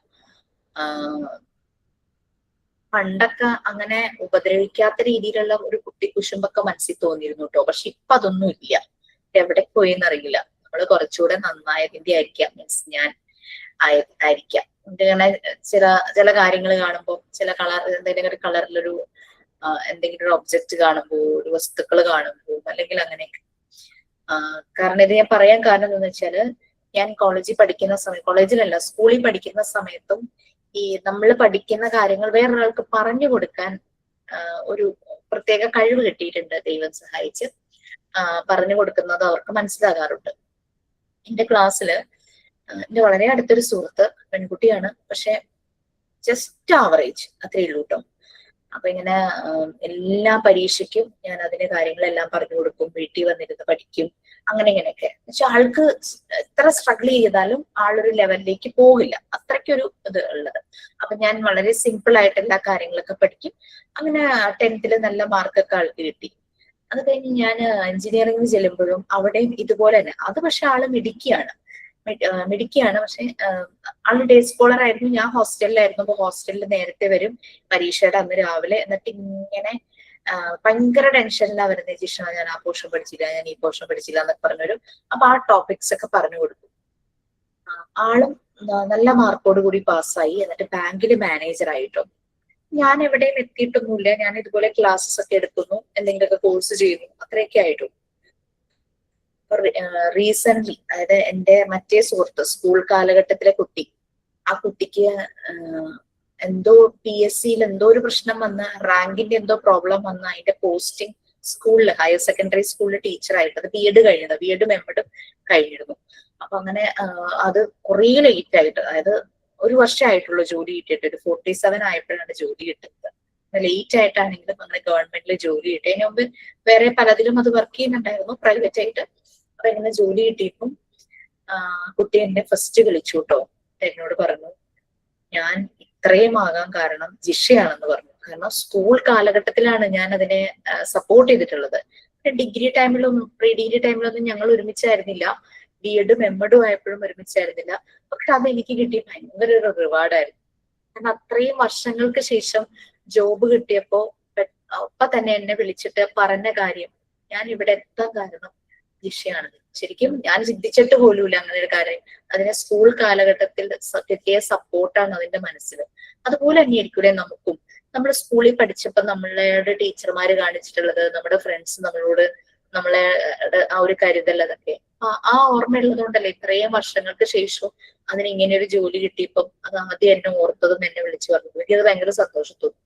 പണ്ടൊക്കെ അങ്ങനെ ഉപദ്രവിക്കാത്ത രീതിയിലുള്ള ഒരു കുട്ടിക്കുശുമ്പൊക്കെ മനസ്സിൽ തോന്നിയിരുന്നു കേട്ടോ. പക്ഷെ ഇപ്പൊ അതൊന്നും ഇല്ല. എവിടെ പോയെന്നറിയില്ല. നമ്മള് കുറച്ചുകൂടെ നന്നായതിന്റെ ആയിരിക്കാം, മീൻസ് ഞാൻ ആയിരിക്കാം. ഇങ്ങനെ ചില കാര്യങ്ങൾ കാണുമ്പോൾ, ചില കളർ എന്തെങ്കിലും ഒരു കളറിലൊരു എന്തെങ്കിലും ഒരു ഒബ്ജക്റ്റ് കാണുമ്പോൾ, ഒരു വസ്തുക്കൾ കാണുമ്പോൾ, അല്ലെങ്കിൽ അങ്ങനെയൊക്കെ. കാരണം ഇത് ഞാൻ പറയാൻ കാരണം എന്താന്ന് വെച്ചാല്, ഞാൻ കോളേജിൽ പഠിക്കുന്ന സമയം, കോളേജിലല്ല സ്കൂളിൽ പഠിക്കുന്ന സമയത്തും ഈ നമ്മൾ പഠിക്കുന്ന കാര്യങ്ങൾ വേറൊരാൾക്ക് പറഞ്ഞു കൊടുക്കാൻ ഒരു പ്രത്യേക കഴിവ് കിട്ടിയിട്ടുണ്ട്. ദൈവം സഹായിച്ച് പറഞ്ഞു കൊടുക്കുന്നത് അവർക്ക് മനസ്സിലാകാറുണ്ട്. എന്റെ ക്ലാസ്സില് എന്റെ വളരെ അടുത്തൊരു സുഹൃത്ത്, പെൺകുട്ടിയാണ്, പക്ഷെ ജസ്റ്റ് ആവറേജ് അത്രേ ഉള്ളൂ കേട്ടോ. അപ്പൊ ഇങ്ങനെ എല്ലാ പരീക്ഷയ്ക്കും ഞാൻ അതിന്റെ കാര്യങ്ങളെല്ലാം പറഞ്ഞു കൊടുക്കും. വീട്ടിൽ വന്നിരുന്ന് പഠിക്കും, അങ്ങനെ ഇങ്ങനെയൊക്കെ പക്ഷെ ആൾക്ക് എത്ര സ്ട്രഗിൾ ചെയ്താലും ആളൊരു ലെവലിലേക്ക് പോകില്ല, അത്രയ്ക്കൊരു ഇത് ഉള്ളത്. അപ്പൊ ഞാൻ വളരെ സിമ്പിൾ ആയിട്ട് എല്ലാ കാര്യങ്ങളൊക്കെ പഠിക്കും. അങ്ങനെ 10th നല്ല മാർക്കൊക്കെ ആൾക്ക് കിട്ടി. അത് കഴിഞ്ഞ് ഞാൻ എഞ്ചിനീയറിംഗിന് ചെല്ലുമ്പോഴും അവിടെയും ഇതുപോലെ തന്നെ. അത് പക്ഷെ ആള് മിടുക്കിയാണ്, പക്ഷെ ആള് ഡേ സ്കോളർ ആയിരുന്നു. ഞാൻ ഹോസ്റ്റലിലായിരുന്നു. അപ്പൊ ഹോസ്റ്റലിൽ നേരത്തെ വരും പരീക്ഷയുടെ അന്ന് രാവിലെ. എന്നിട്ട് ഇങ്ങനെ ഭയങ്കര ടെൻഷനിലാ വരുന്നത്. ജിഷ ഞാൻ ആ പോർഷൻ പഠിച്ചില്ല, ഞാൻ ഈ പോർഷൻ പഠിച്ചില്ല എന്നൊക്കെ പറഞ്ഞൊരു. അപ്പൊ ആ ടോപ്പിക്സ് ഒക്കെ പറഞ്ഞു കൊടുക്കും. ആളും നല്ല മാർക്കോട് കൂടി പാസ്സായി. എന്നിട്ട് ബാങ്കില് മാനേജർ ആയിട്ടോ. ഞാൻ എവിടെയും എത്തിയിട്ടൊന്നുമില്ല. ഞാൻ ഇതുപോലെ ക്ലാസ്സസ് ഒക്കെ എടുക്കുന്നു, എന്തെങ്കിലുമൊക്കെ കോഴ്സ് ചെയ്യുന്നു, അത്രയൊക്കെ ആയിട്ടു. റീസെന്റ് അതായത് എന്റെ മറ്റേ സുഹൃത്ത്, സ്കൂൾ കാലഘട്ടത്തിലെ കുട്ടി, ആ കുട്ടിക്ക് എന്തോ PSCയിൽ എന്തോ ഒരു പ്രശ്നം വന്ന്, റാങ്കിന്റെ എന്തോ പ്രോബ്ലം വന്ന് അതിന്റെ പോസ്റ്റിംഗ് സ്കൂളിൽ, ഹയർ സെക്കൻഡറി സ്കൂളിൽ ടീച്ചറായിട്ട്, അത് BEd കഴിഞ്ഞത്, BEd MEd കഴിഞ്ഞിരുന്നു. അപ്പൊ അങ്ങനെ അത് കുറേ ലേറ്റ് ആയിട്ട്, അതായത് ഒരു വർഷമായിട്ടുള്ള ജോലി കിട്ടിയിട്ട്, ഒരു 47 ആയപ്പോഴാണ് ജോലി കിട്ടുന്നത്. ലേറ്റ് ആയിട്ടാണെങ്കിലും അങ്ങനെ ഗവൺമെന്റിൽ ജോലി കിട്ടി. അതിന് മുമ്പ് വേറെ പലതിലും അത് വർക്ക് ചെയ്യുന്നുണ്ടായിരുന്നു പ്രൈവറ്റ് ആയിട്ട്. അപ്പൊ ഇങ്ങനെ ജോലി കിട്ടിയപ്പം കുട്ടി എന്നെ ഫസ്റ്റ് വിളിച്ചു കേട്ടോ. എന്നോട് പറഞ്ഞു, ഞാൻ ഇത്രയും ആകാൻ കാരണം ജിഷയാണെന്ന് പറഞ്ഞു. കാരണം സ്കൂൾ കാലഘട്ടത്തിലാണ് ഞാൻ അതിനെ സപ്പോർട്ട് ചെയ്തിട്ടുള്ളത്. ഡിഗ്രി ടൈമിലൊന്നും, പ്രീ ഡിഗ്രി ടൈമിലൊന്നും ഞങ്ങൾ ഒരുമിച്ചായിരുന്നില്ല. BEd MEd ആയപ്പോഴും ഒരുമിച്ചായിരുന്നില്ല. പക്ഷെ അത് എനിക്ക് കിട്ടിയ ഭയങ്കര ഒരു റിവാർഡായിരുന്നു. കാരണം അത്രയും വർഷങ്ങൾക്ക് ശേഷം ജോബ് കിട്ടിയപ്പോ അപ്പൊ തന്നെ എന്നെ വിളിച്ചിട്ട് പറഞ്ഞ കാര്യം, ഞാൻ ഇവിടെ എത്താൻ കാരണം ജിഷയാണ്. ശരിക്കും ഞാൻ ചിന്തിച്ചിട്ട് പോലുമില്ല അങ്ങനെ ഒരു കാര്യം. അതിനെ സ്കൂൾ കാലഘട്ടത്തിൽ കിട്ടിയ സപ്പോർട്ടാണ് അതിന്റെ മനസ്സിൽ. അതുപോലെ തന്നെയായിരിക്കൂലേ നമുക്കും. നമ്മൾ സ്കൂളിൽ പഠിച്ചപ്പോ നമ്മളുടെ ടീച്ചർമാര് കാണിച്ചിട്ടുള്ളത്, നമ്മുടെ ഫ്രണ്ട്സ് നമ്മളോട് നമ്മളെ ആ ഒരു കരുതൽ, അതൊക്കെ ആ ഓർമ്മയുള്ളത് കൊണ്ടല്ലേ ഇത്രയും വർഷങ്ങൾക്ക് ശേഷം അതിന് ഇങ്ങനെ ഒരു ജോലി കിട്ടിയപ്പം അത് ആദ്യം എന്നെ ഓർത്തതും എന്നെ വിളിച്ചു പറഞ്ഞത്. എനിക്കത് ഭയങ്കര സന്തോഷം തോന്നി.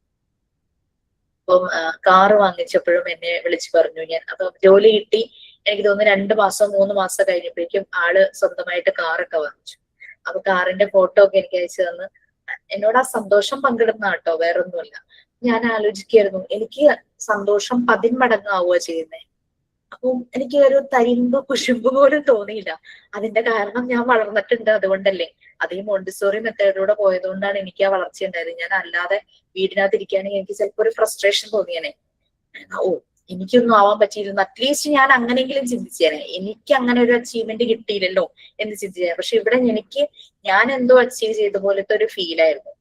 അപ്പം കാറ് വാങ്ങിച്ചപ്പോഴും എന്നെ വിളിച്ചു പറഞ്ഞു. ഞാൻ അപ്പൊ ജോലി കിട്ടി, എനിക്ക് തോന്നുന്നു 2 മാസം 3 മാസം കഴിഞ്ഞപ്പോഴേക്കും ആള് സ്വന്തമായിട്ട് കാറൊക്കെ വാങ്ങിച്ചു. അപ്പൊ കാറിന്റെ ഫോട്ടോ ഒക്കെ എനിക്ക് അയച്ചു തന്ന് എന്നോട് ആ സന്തോഷം പങ്കിടുന്ന കേട്ടോ, വേറൊന്നുമല്ല. ഞാൻ ആലോചിക്കായിരുന്നു, എനിക്ക് സന്തോഷം 10 മടങ്ങാവുക ചെയ്യുന്നേ. അപ്പം എനിക്ക് ഒരു തരിമ്പ് കുശുമ്പ് പോലും തോന്നിയില്ല. അതിന്റെ കാരണം ഞാൻ വളർന്നിട്ടുണ്ട്, അതുകൊണ്ടല്ലേ. അത് ഈ മോണ്ടിസോറി മെത്തേഡിലൂടെ പോയതുകൊണ്ടാണ് എനിക്ക് ആ വളർച്ച ഉണ്ടായത്. ഞാൻ അല്ലാതെ വീടിനകത്ത് ഇരിക്കുകയാണെങ്കിൽ എനിക്ക് ചിലപ്പോൾ ഒരു ഫ്രസ്ട്രേഷൻ തോന്നിയേനെ. ഓ, എനിക്കൊന്നും ആവാൻ പറ്റിയിരുന്നു, അറ്റ്ലീസ്റ്റ് ഞാൻ അങ്ങനെയെങ്കിലും ചിന്തിച്ചേനെ. എനിക്ക് അങ്ങനെ ഒരു അച്ചീവ്മെന്റ് കിട്ടിയില്ലല്ലോ എന്ന് ചിന്തിച്ചേ. പക്ഷെ ഇവിടെ എനിക്ക് ഞാൻ എന്തോ അച്ചീവ് ചെയ്ത പോലത്തെ ഒരു ഫീലായിരുന്നു.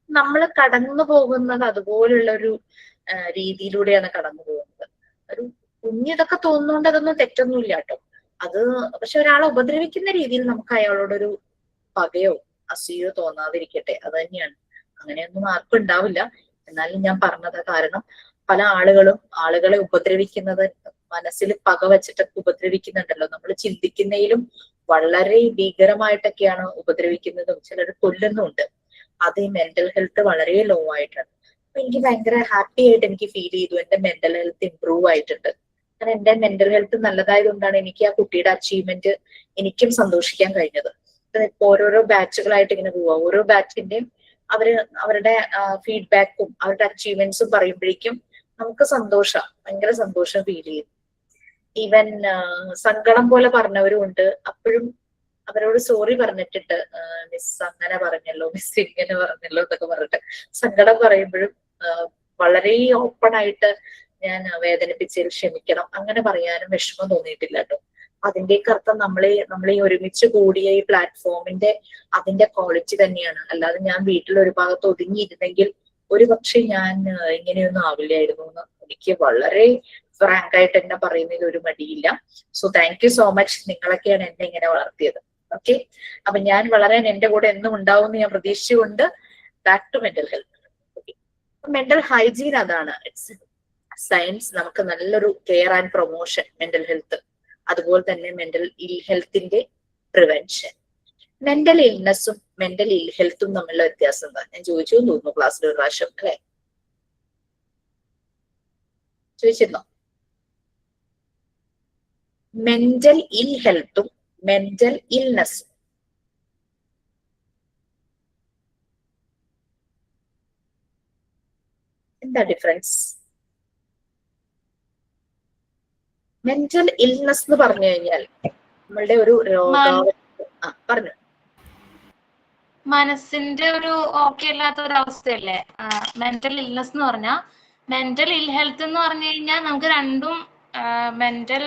നമ്മൾ കടന്നു പോകുന്നത് അതുപോലുള്ള ഒരു രീതിയിലൂടെയാണ് കടന്നു പോകുന്നത്. ഒരു കുഞ്ഞിതൊക്കെ തോന്നുന്നോണ്ട് അതൊന്നും തെറ്റൊന്നുമില്ല കേട്ടോ. അത് പക്ഷെ ഒരാളെ ഉപദ്രവിക്കുന്ന രീതിയിൽ നമുക്ക് അയാളോടൊരു പകയോ അസൂയോ തോന്നാതിരിക്കട്ടെ, അത് തന്നെയാണ്. അങ്ങനെയൊന്നും ആർക്കും ഉണ്ടാവില്ല. എന്നാലും ഞാൻ പറഞ്ഞത് കാരണം പല ആളുകളും ആളുകളെ ഉപദ്രവിക്കുന്നത്, മനസ്സിൽ പക വെച്ചിട്ട് ഉപദ്രവിക്കുന്നുണ്ടല്ലോ. നമ്മൾ ചിന്തിക്കുന്നതിലും വളരെ ഭീകരമായിട്ടൊക്കെയാണ് ഉപദ്രവിക്കുന്നതും, ചിലർ കൊല്ലുന്നുമുണ്ട്. അത് ഈ മെന്റൽ ഹെൽത്ത് വളരെ ലോ ആയിട്ടാണ്. അപ്പൊ എനിക്ക് ഭയങ്കര ഹാപ്പി ആയിട്ട് എനിക്ക് ഫീൽ ചെയ്തു. എന്റെ മെന്റൽ ഹെൽത്ത് ഇംപ്രൂവ് ആയിട്ടുണ്ട്. കാരണം എന്റെ മെന്റൽ ഹെൽത്ത് നല്ലതായത് കൊണ്ടാണ് എനിക്ക് ആ കുട്ടിയുടെ അച്ചീവ്മെന്റ് എനിക്കും സന്തോഷിക്കാൻ കഴിഞ്ഞത്. ഇപ്പൊ ഓരോരോ ബാച്ചുകളായിട്ട് ഇങ്ങനെ പോവാ. ഓരോ ബാച്ചിന്റെയും അവരുടെ ഫീഡ്ബാക്കും അവരുടെ അച്ചീവ്മെന്റ്സും പറയുമ്പോഴേക്കും നമുക്ക് ഭയങ്കര സന്തോഷം ഫീൽ ചെയ്യും. ഈവൻ സങ്കടം പോലെ പറഞ്ഞവരും ഉണ്ട്. അപ്പോഴും അവരോട് സോറി പറഞ്ഞിട്ടുണ്ട്, മിസ് അങ്ങനെ പറഞ്ഞല്ലോ, മിസ് ഇങ്ങനെ പറഞ്ഞല്ലോ എന്നൊക്കെ പറഞ്ഞിട്ട് സങ്കടം പറയുമ്പോഴും വളരെ ഓപ്പൺ ആയിട്ട് ഞാൻ വേദനിപ്പിച്ചതിൽ ക്ഷമിക്കണം അങ്ങനെ പറയാനും വിഷമം തോന്നിയിട്ടില്ല കേട്ടോ. അതിന്റെയൊക്കെ അർത്ഥം നമ്മളീ ഒരുമിച്ച് കൂടിയ ഈ പ്ലാറ്റ്ഫോമിന്റെ അതിന്റെ ക്വാളിറ്റി തന്നെയാണ്. അല്ലാതെ ഞാൻ വീട്ടിൽ ഒരു ഭാഗത്ത് ഒതുങ്ങിയിരുന്നെങ്കിൽ ഒരു പക്ഷെ ഞാൻ ഇങ്ങനെയൊന്നും ആവില്ലായിരുന്നു എന്ന് എനിക്ക് വളരെ ഫ്രാങ്ക് ആയിട്ട് എന്നെ പറയുന്നതിൽ ഒരു മടിയില്ല. So thank you so much. നിങ്ങളൊക്കെയാണ് എന്നെ ഇങ്ങനെ വളർത്തിയത്. ഓക്കെ, അപ്പൊ ഞാൻ വളരാൻ എന്റെ കൂടെ എന്നും ഉണ്ടാവും എന്ന് ഞാൻ പ്രതീക്ഷിച്ചുകൊണ്ട് back to mental health. Mental hygiene അതാണ്. It's science. നമുക്ക് നല്ലൊരു care and promotion mental health. അതുപോലെ തന്നെ മെന്റൽ ഇൽ ഹെൽത്തിന്റെ പ്രിവെൻഷൻ. മെന്റൽ ഇൽനെസ്സും മെന്റൽ ഇൽ ഹെൽത്തും തമ്മിലുള്ള വ്യത്യാസം എന്താ? ഞാൻ ചോദിച്ചു തോന്നുന്നു ക്ലാസ്സിൽ ഒരു പ്രാവശ്യം, അല്ലെ? ചോദിച്ചിരുന്നോ? മെന്റൽ ഇൽ ഹെൽത്തും മെന്റൽ ഇൽനെസ്സും എന്താ ഡിഫറൻസ്? മെന്റൽ ഇൽനെസ് എന്ന് പറഞ്ഞു കഴിഞ്ഞാൽ നമ്മളുടെ ഒരു രോഗാവസ്ഥ. പറഞ്ഞു. മനസ്സിന്റെ ഒരു ഓക്കെ അല്ലാത്ത ഒരു അവസ്ഥയല്ലേ മെന്റൽ ഇൽനെസ് എന്ന് പറഞ്ഞാൽ. മെന്റൽ ഇൽ ഹെൽത്ത് എന്ന് പറഞ്ഞു കഴിഞ്ഞാൽ നമുക്ക് രണ്ടും മെന്റൽ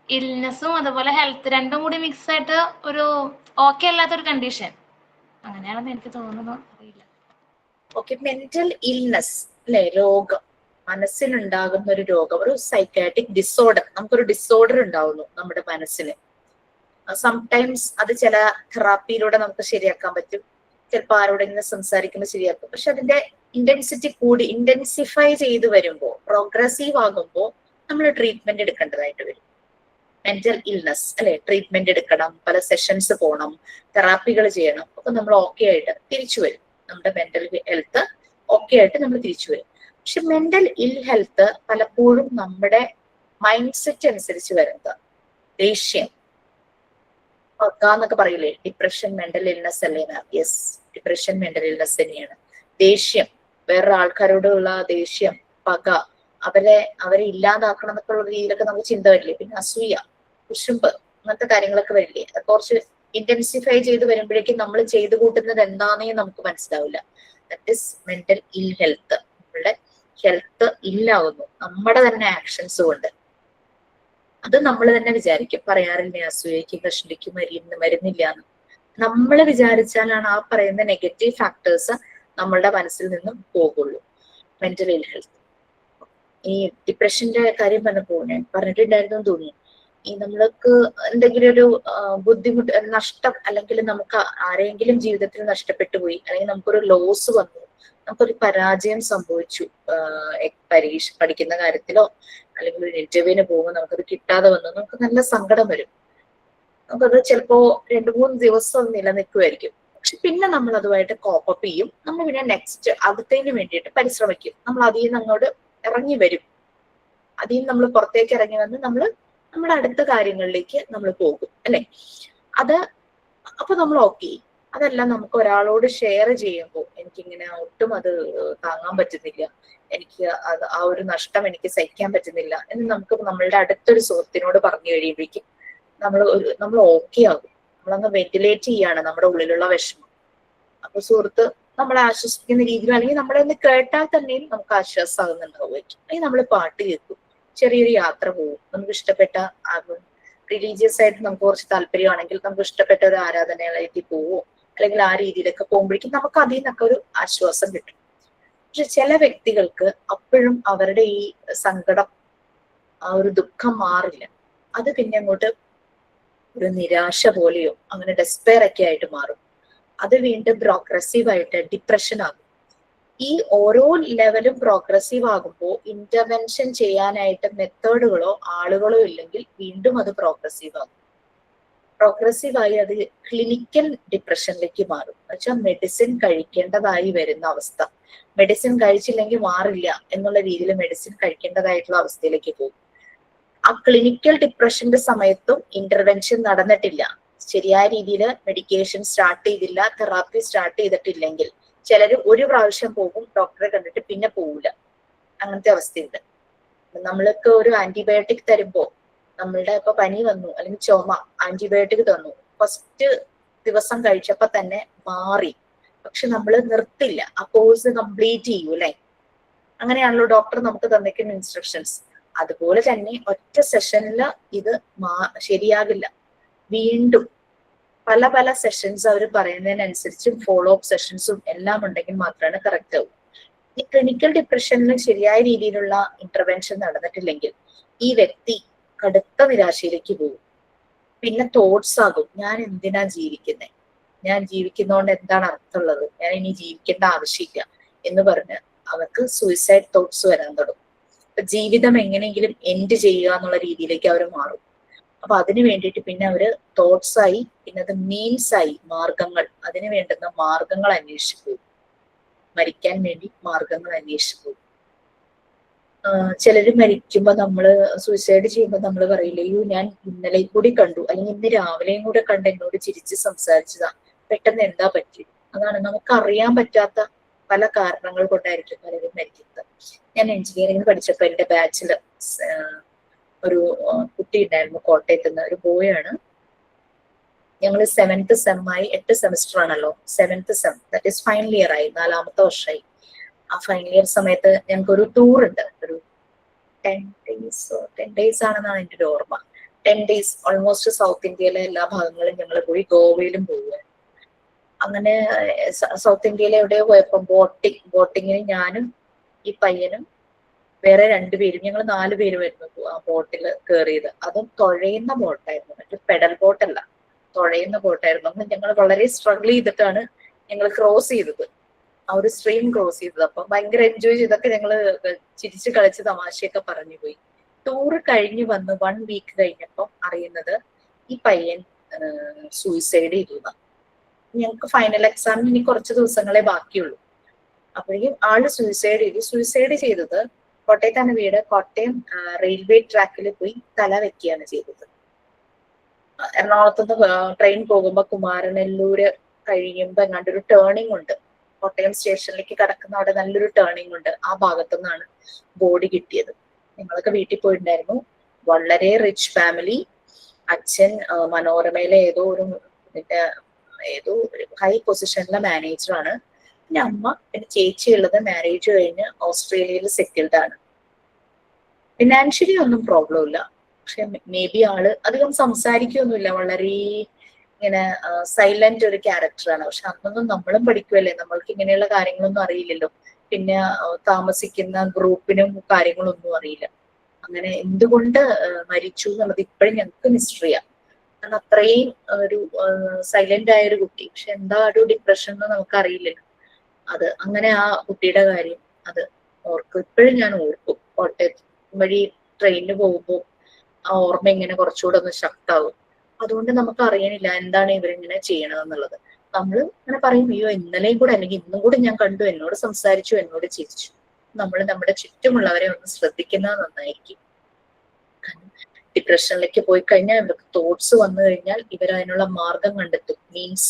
ഇൽനെസ്സും അതുപോലെ ഹെൽത്ത് രണ്ടും കൂടി മിക്സ് ആയിട്ട് ഒരു ഓക്കെ അല്ലാത്തൊരു കണ്ടീഷൻ, അങ്ങനെയാണെന്ന് എനിക്ക് തോന്നുന്നു, അറിയില്ല. ഓക്കെ, മെന്റൽ ഇൽനെസ് അല്ലെ, രോഗം, മനസ്സിനുണ്ടാകുന്ന ഒരു രോഗം, ഒരു സൈക്കാട്രിക് ഡിസോർഡർ. നമുക്കൊരു ഡിസോർഡർ ഉണ്ടാവുന്നു നമ്മുടെ മനസ്സിന്. സംടൈംസ് അത് ചില തെറാപ്പിയിലൂടെ നമുക്ക് ശരിയാക്കാൻ പറ്റും, ചിലപ്പോൾ ആരോടെങ്കിലും സംസാരിക്കുമ്പോൾ ശരിയാക്കും. പക്ഷെ അതിന്റെ ഇന്റൻസിറ്റി കൂടി ഇന്റൻസിഫൈ ചെയ്ത് വരുമ്പോൾ, പ്രോഗ്രസീവ് ആകുമ്പോൾ നമ്മൾ ട്രീറ്റ്മെന്റ് എടുക്കേണ്ടതായിട്ട് വരും. മെന്റൽ ഇൽനെസ് അല്ലെ, ട്രീറ്റ്മെന്റ് എടുക്കണം, പല സെഷൻസ് പോകണം, തെറാപ്പികൾ ചെയ്യണം. അപ്പൊ നമ്മൾ ഓക്കെ ആയിട്ട് തിരിച്ചു വരും, നമ്മുടെ മെന്റൽ ഹെൽത്ത് ഓക്കെ ആയിട്ട് നമ്മൾ തിരിച്ചു വരും. പക്ഷെ മെന്റൽ ഇൽ ഹെൽത്ത് പലപ്പോഴും നമ്മുടെ മൈൻഡ് സെറ്റ് അനുസരിച്ച് വരുന്നത്. ദേഷ്യം എന്നൊക്കെ പറയില്ലേ, ഡിപ്രഷൻ മെന്റൽ ഇൽനെസ് അല്ലേ? യെസ്, ഡിപ്രഷൻ മെന്റൽ ഇൽനെസ് തന്നെയാണ്. ദേഷ്യം, വേറെ ആൾക്കാരോടുള്ള ദേഷ്യം, പക, അവരെ ഇല്ലാതാക്കണം എന്നൊക്കെ ഉള്ള രീതിയിലൊക്കെ നമുക്ക് ചിന്ത വരില്ലേ. പിന്നെ അസൂയ, കുശുമ്പ്, അങ്ങനത്തെ കാര്യങ്ങളൊക്കെ വരില്ലേ. അത് കുറച്ച് ഇന്റൻസിഫൈ ചെയ്ത് വരുമ്പോഴേക്കും നമ്മൾ ചെയ്തു കൂട്ടുന്നത് എന്താന്നേ നമുക്ക് മനസ്സിലാവില്ല. ദാറ്റ് ഇസ് മെന്റൽ ഇൽ ഹെൽത്ത്. നമ്മളുടെ ഹെൽത്ത് ഇല്ലാവുന്നു നമ്മുടെ തന്നെ ആക്ഷൻസ് കൊണ്ട്. അത് നമ്മൾ തന്നെ വിചാരിക്കും, പറയാറില്ലേ അസൂയയ്ക്ക് കഷ്ണിക്ക് മരുന്നില്ല എന്ന്. നമ്മൾ വിചാരിച്ചാലാണ് ആ പറയുന്ന നെഗറ്റീവ് ഫാക്ടേഴ്സ് നമ്മളുടെ മനസ്സിൽ നിന്നും പോകുള്ളൂ. മെന്റൽ ഇൽ ഹെൽത്ത്. ഈ ഡിപ്രഷന്റെ കാര്യം പറഞ്ഞപ്പോൾ ഞാൻ പറഞ്ഞിട്ടുണ്ടായിരുന്നു തോന്നുന്നു. ഈ നമ്മൾക്ക് എന്തെങ്കിലും ഒരു ബുദ്ധിമുട്ട്, നഷ്ടം, അല്ലെങ്കിൽ നമുക്ക് ആരെങ്കിലും ജീവിതത്തിൽ നഷ്ടപ്പെട്ടു പോയി, അല്ലെങ്കിൽ നമുക്കൊരു ലോസ് വന്നു, നമുക്കൊരു പരാജയം സംഭവിച്ചു, പരീക്ഷ പഠിക്കുന്ന കാര്യത്തിലോ അല്ലെങ്കിൽ ഒരു ഇന്റർവ്യൂവിന് പോകുമ്പോൾ നമുക്കത് കിട്ടാതെ വന്നു, നമുക്ക് നല്ല സങ്കടം വരും. നമുക്കത് ചിലപ്പോ 2-3 ദിവസം നിലനിൽക്കുമായിരിക്കും. പക്ഷെ പിന്നെ നമ്മൾ അതുമായിട്ട് കോപ്പപ്പ് ചെയ്യും. നമ്മൾ പിന്നെ നെക്സ്റ്റ് അടുത്തതിന് വേണ്ടിയിട്ട് പരിശ്രമിക്കും. നമ്മൾ അതിൽ നിന്ന് അങ്ങോട്ട് ഇറങ്ങി വരും. അതിൽ നിന്ന് നമ്മൾ പുറത്തേക്ക് ഇറങ്ങി വന്ന് നമ്മൾ നമ്മുടെ അടുത്ത കാര്യങ്ങളിലേക്ക് നമ്മൾ പോകും അല്ലെ. അപ്പൊ നമ്മൾ ഓക്കെ. അതെല്ലാം നമുക്ക് ഒരാളോട് ഷെയർ ചെയ്യുമ്പോൾ എനിക്കിങ്ങനെ ഒട്ടും അത് താങ്ങാൻ പറ്റുന്നില്ല, എനിക്ക് ആ ഒരു നഷ്ടം എനിക്ക് സഹിക്കാൻ പറ്റുന്നില്ല എന്ന് നമുക്ക് നമ്മളുടെ അടുത്തൊരു സുഹൃത്തിനോട് പറഞ്ഞു കഴിയുമ്പോഴേക്കും നമ്മൾ ഓക്കെ ആകും. നമ്മളങ്ങ് വെന്റിലേറ്റ് ചെയ്യാണ് നമ്മുടെ ഉള്ളിലുള്ള വിഷമം. അപ്പൊ സുഹൃത്ത് നമ്മളെ ആശ്വസിക്കുന്ന രീതിയിൽ, അല്ലെങ്കിൽ നമ്മളൊന്ന് കേട്ടാൽ തന്നെയും നമുക്ക് ആശ്വാസമാകുന്നുണ്ടാവുമായിരിക്കും. അല്ലെങ്കിൽ നമ്മൾ പാട്ട് കേൾക്കും, ചെറിയൊരു യാത്ര പോകും, നമുക്ക് ഇഷ്ടപ്പെട്ട റിലീജിയസ് ആയിട്ട് നമുക്ക് കുറച്ച് താല്പര്യമാണെങ്കിൽ നമുക്ക് ഇഷ്ടപ്പെട്ട ഒരു ആരാധനാലയത്തിൽ പോവോ, അല്ലെങ്കിൽ ആ രീതിയിലൊക്കെ പോകുമ്പോഴേക്കും നമുക്ക് അതിൽ നിന്നൊക്കെ ഒരു ആശ്വാസം കിട്ടും. പക്ഷെ ചില വ്യക്തികൾക്ക് അപ്പോഴും അവരുടെ ഈ സങ്കടം, ആ ഒരു ദുഃഖം മാറില്ല. അത് പിന്നെ അങ്ങോട്ട് ഒരു നിരാശ പോലെയോ അങ്ങനെ ഡെസ്പെയർ ഒക്കെ ആയിട്ട് മാറും. അത് വീണ്ടും പ്രോഗ്രസീവ് ആയിട്ട് ഡിപ്രഷൻ ആകും. ഈ ഓരോ ലെവലും പ്രോഗ്രസീവ് ആകുമ്പോൾ ഇന്റർവെൻഷൻ ചെയ്യാനായിട്ട് മെത്തേഡുകളോ ആളുകളോ ഇല്ലെങ്കിൽ വീണ്ടും അത് പ്രോഗ്രസീവ് ആകും. പ്രോഗ്രസീവായി അത് ക്ലിനിക്കൽ ഡിപ്രഷനിലേക്ക് മാറും. എന്നുവെച്ചാൽ മെഡിസിൻ കഴിക്കേണ്ടതായി വരുന്ന അവസ്ഥ. മെഡിസിൻ കഴിച്ചില്ലെങ്കിൽ മാറില്ല എന്നുള്ള രീതിയിൽ മെഡിസിൻ കഴിക്കേണ്ടതായിട്ടുള്ള അവസ്ഥയിലേക്ക് പോകും. ആ ക്ലിനിക്കൽ ഡിപ്രഷന്റെ സമയത്തും ഇന്റർവെൻഷൻ നടന്നിട്ടില്ല, ശരിയായ രീതിയിൽ മെഡിക്കേഷൻ സ്റ്റാർട്ട് ചെയ്തില്ല, തെറാപ്പി സ്റ്റാർട്ട് ചെയ്തിട്ടില്ലെങ്കിൽ ചിലർ ഒരു പ്രാവശ്യം പോകും, ഡോക്ടറെ കണ്ടിട്ട് പിന്നെ പോവില്ല. അങ്ങനത്തെ അവസ്ഥയുണ്ട്. നമ്മൾക്ക് ഒരു ആന്റിബയോട്ടിക് തരുമ്പോ, നമ്മളുടെ ഇപ്പൊ പനി വന്നു അല്ലെങ്കിൽ ചുമ, ആന്റിബയോട്ടിക് തന്നു, ഫസ്റ്റ് ദിവസം കഴിച്ചപ്പോ തന്നെ മാറി, പക്ഷെ നമ്മൾ നിർത്തില്ല, ആ കോഴ്സ് കംപ്ലീറ്റ് ചെയ്യൂ അല്ലെ. അങ്ങനെയാണല്ലോ ഡോക്ടർ നമുക്ക് തന്നിരിക്കുന്ന ഇൻസ്ട്രക്ഷൻസ്. അതുപോലെ തന്നെ ഒറ്റ സെഷനിൽ ഇത് ശരിയാകില്ല. വീണ്ടും പല പല സെഷൻസ് അവർ പറയുന്നതിനനുസരിച്ചും ഫോളോ അപ്പ് സെഷൻസും എല്ലാം ഉണ്ടെങ്കിൽ മാത്രമാണ് കറക്റ്റ് ആവും. ഈ ക്ലിനിക്കൽ ഡിപ്രഷനിൽ ശരിയായ രീതിയിലുള്ള ഇന്റർവെൻഷൻ നടന്നിട്ടില്ലെങ്കിൽ ഈ വ്യക്തി കടുത്ത നിരാശയിലേക്ക് പോകും. പിന്നെ തോട്ട്സ് ആകും, ഞാൻ എന്തിനാ ജീവിക്കുന്നത്, ഞാൻ ജീവിക്കുന്നതുകൊണ്ട് എന്താണ് അർത്ഥമുള്ളത്, ഞാൻ ഇനി ജീവിക്കേണ്ട ആവശ്യമില്ല എന്ന് പറഞ്ഞ് അവർക്ക് സൂയിസൈഡ് തോട്ട്സ് വരാൻ തുടങ്ങും. ജീവിതം എങ്ങനെയെങ്കിലും എൻഡ് ചെയ്യുക എന്നുള്ള രീതിയിലേക്ക് അവർ മാറും. അപ്പൊ അതിന് വേണ്ടിയിട്ട് പിന്നെ അവര് തോട്ട്സ് ആയി, പിന്നെ അത് മീൻസ് ആയി, മാർഗങ്ങൾ, അതിന് വേണ്ടുന്ന മാർഗങ്ങൾ അന്വേഷിച്ചു പോകും. മരിക്കാൻ വേണ്ടി മാർഗങ്ങൾ അന്വേഷിച്ചു പോകും. ചിലര് മരിക്കുമ്പോ നമ്മള് സൂയിസൈഡ് ചെയ്യുമ്പോ നമ്മൾ പറയില്ലേ, അയ്യോ ഞാൻ ഇന്നലെയും കൂടി കണ്ടു, അല്ലെങ്കിൽ ഇന്ന് രാവിലെയും കൂടെ കണ്ട് എന്നോട് ചിരിച്ച് സംസാരിച്ചതാ, പെട്ടെന്ന് എന്താ പറ്റി. അതാണ്, നമുക്ക് അറിയാൻ പറ്റാത്ത പല കാരണങ്ങൾ കൊണ്ടായിരിക്കും പലരും മരിക്കുന്നത്. ഞാൻ എഞ്ചിനീയറിംഗ് പഠിച്ചപ്പോ എന്റെ ബാച്ചില് ഒരു കുട്ടി ഉണ്ടായിരുന്നു കോട്ടയത്ത് നിന്ന്, ഒരു ബോയാണ്. ഞങ്ങൾ 7th സെമ്മായി, 8 സെമിസ്റ്റർ ആണല്ലോ. 7th sem, that is final year ആയി, 4ാമത്തെ വർഷമായി. ആ ഫൈനൽ ഇയർ സമയത്ത് ഞങ്ങൾക്ക് ഒരു ടൂർ ഉണ്ട്, ഒരു 10 ഡേയ്സ് ആണെന്നാണ് എൻ്റെ ഒരു ഓർമ്മ. 10 ഡേയ്സ് ഓൾമോസ്റ്റ് സൗത്ത് ഇന്ത്യയിലെ എല്ലാ ഭാഗങ്ങളും ഞങ്ങൾ പോയി, ഗോവയിലും പോവുക. അങ്ങനെ സൗത്ത് ഇന്ത്യയിലെ എവിടെയോ പോയപ്പോൾ ബോട്ടിങ്ങിന് ഞാനും ഈ പയ്യനും വേറെ 2 പേരും, ഞങ്ങൾ 4 പേരുമായിരുന്നു ആ ബോട്ടിൽ കയറിയത്. അതും തുഴയുന്ന ബോട്ടായിരുന്നു, മറ്റു പെഡൽ ബോട്ടല്ല, തുഴയുന്ന ബോട്ടായിരുന്നു. അന്ന് ഞങ്ങൾ വളരെ സ്ട്രഗിൾ ചെയ്തിട്ടാണ് ഞങ്ങൾ ക്രോസ് ചെയ്തത്, ആ ഒരു സ്ട്രീം ക്രോസ് ചെയ്തത്. അപ്പം ഭയങ്കര എൻജോയ് ചെയ്തൊക്കെ ഞങ്ങൾ ചിരിച്ച് കളിച്ച് തമാശയൊക്കെ പറഞ്ഞു പോയി. ടൂർ കഴിഞ്ഞ് വന്ന് 1 വീക്ക് കഴിഞ്ഞപ്പോൾ അറിയുന്നത് ഈ പയ്യൻ സൂയിസൈഡ് ചെയ്തു. ഞങ്ങൾക്ക് ഫൈനൽ എക്സാമിന് ഇനി കുറച്ച് ദിവസങ്ങളെ ബാക്കിയുള്ളൂ. അപ്പോഴേക്കും ആള് സൂയിസൈഡ് ചെയ്തത് കോട്ടയത്താണ് വീട്. കോട്ടയം റെയിൽവേ ട്രാക്കിൽ പോയി തല വെക്കുകയാണ് ചെയ്തത്. എറണാകുളത്തുനിന്ന് ട്രെയിൻ പോകുമ്പോ കുമാരനെല്ലൂര് കഴിയുമ്പോ എങ്ങാണ്ടൊരു ടേണിംഗ് ഉണ്ട്, കോട്ടയം സ്റ്റേഷനിലേക്ക് കടക്കുന്ന അവിടെ നല്ലൊരു ടേണിംഗ് ഉണ്ട്. ആ ഭാഗത്തു നിന്നാണ് ബോഡി കിട്ടിയത്. ഞങ്ങളൊക്കെ വീട്ടിൽ പോയിട്ടുണ്ടായിരുന്നു. വളരെ റിച്ച് ഫാമിലി. അച്ഛൻ മനോരമയിലെ ഏതോ ഒരു ഹൈ പൊസിഷനിലെ മാനേജറാണ്. പിന്നെ അമ്മ, പിന്നെ ചേച്ചി ഉള്ളത് മാരേജ് കഴിഞ്ഞ് ഓസ്ട്രേലിയയിൽ സെറ്റിൽഡ് ആണ്. ഫിനാൻഷ്യലി ഒന്നും പ്രോബ്ലം ഇല്ല, പക്ഷെ മേ ബി ആള് അധികം സംസാരിക്കൊന്നുമില്ല, വളരെ ഇങ്ങനെ സൈലന്റ് ഒരു ക്യാരക്ടറാണ്. പക്ഷെ അന്നൊന്നും നമ്മളും പഠിക്കുമല്ലേ, നമ്മൾക്ക് ഇങ്ങനെയുള്ള കാര്യങ്ങളൊന്നും അറിയില്ലല്ലോ. പിന്നെ താമസിക്കുന്ന ഗ്രൂപ്പിനും കാര്യങ്ങളൊന്നും അറിയില്ല. അങ്ങനെ എന്തുകൊണ്ട് മരിച്ചു എന്നുള്ളത് ഇപ്പോഴും ഞങ്ങൾക്ക് മിസ്റ്ററിയാണ്. കാരണം അത്രയും ഒരു സൈലന്റ് ആയ ഒരു കുട്ടി, പക്ഷെ എന്താ ഒരു ഡിപ്രഷൻ എന്ന് നമുക്ക് അറിയില്ലല്ലോ. അത് അങ്ങനെ ആ കുട്ടിയുടെ കാര്യം അത് ഓർക്കും, ഇപ്പോഴും ഞാൻ ഓർക്കും. കോട്ടയത്ത് വഴി ട്രെയിനിന് പോകുമ്പോൾ ആ ഓർമ്മ ഇങ്ങനെ കുറച്ചുകൂടെ ഒന്ന് ശക്താവും. അതുകൊണ്ട് നമുക്ക് അറിയണില്ല എന്താണ് ഇവരിങ്ങനെ ചെയ്യണതെന്നുള്ളത്. നമ്മൾ ഇങ്ങനെ പറയും, അയ്യോ ഇന്നലെയും കൂടെ അല്ലെങ്കിൽ ഇന്നും കൂടെ ഞാൻ കണ്ടു, എന്നോട് സംസാരിച്ചു, എന്നോട് ചിരിച്ചു. നമ്മൾ നമ്മുടെ ചുറ്റുമുള്ളവരെ ഒന്ന് ശ്രദ്ധിക്കുന്നത് നന്നായിരിക്കും. ഡിപ്രഷനിലേക്ക് പോയി കഴിഞ്ഞാൽ ഇവർക്ക് തോട്ട്സ് വന്നു കഴിഞ്ഞാൽ ഇവർ അതിനുള്ള മാർഗം കണ്ടെത്തും. മീൻസ്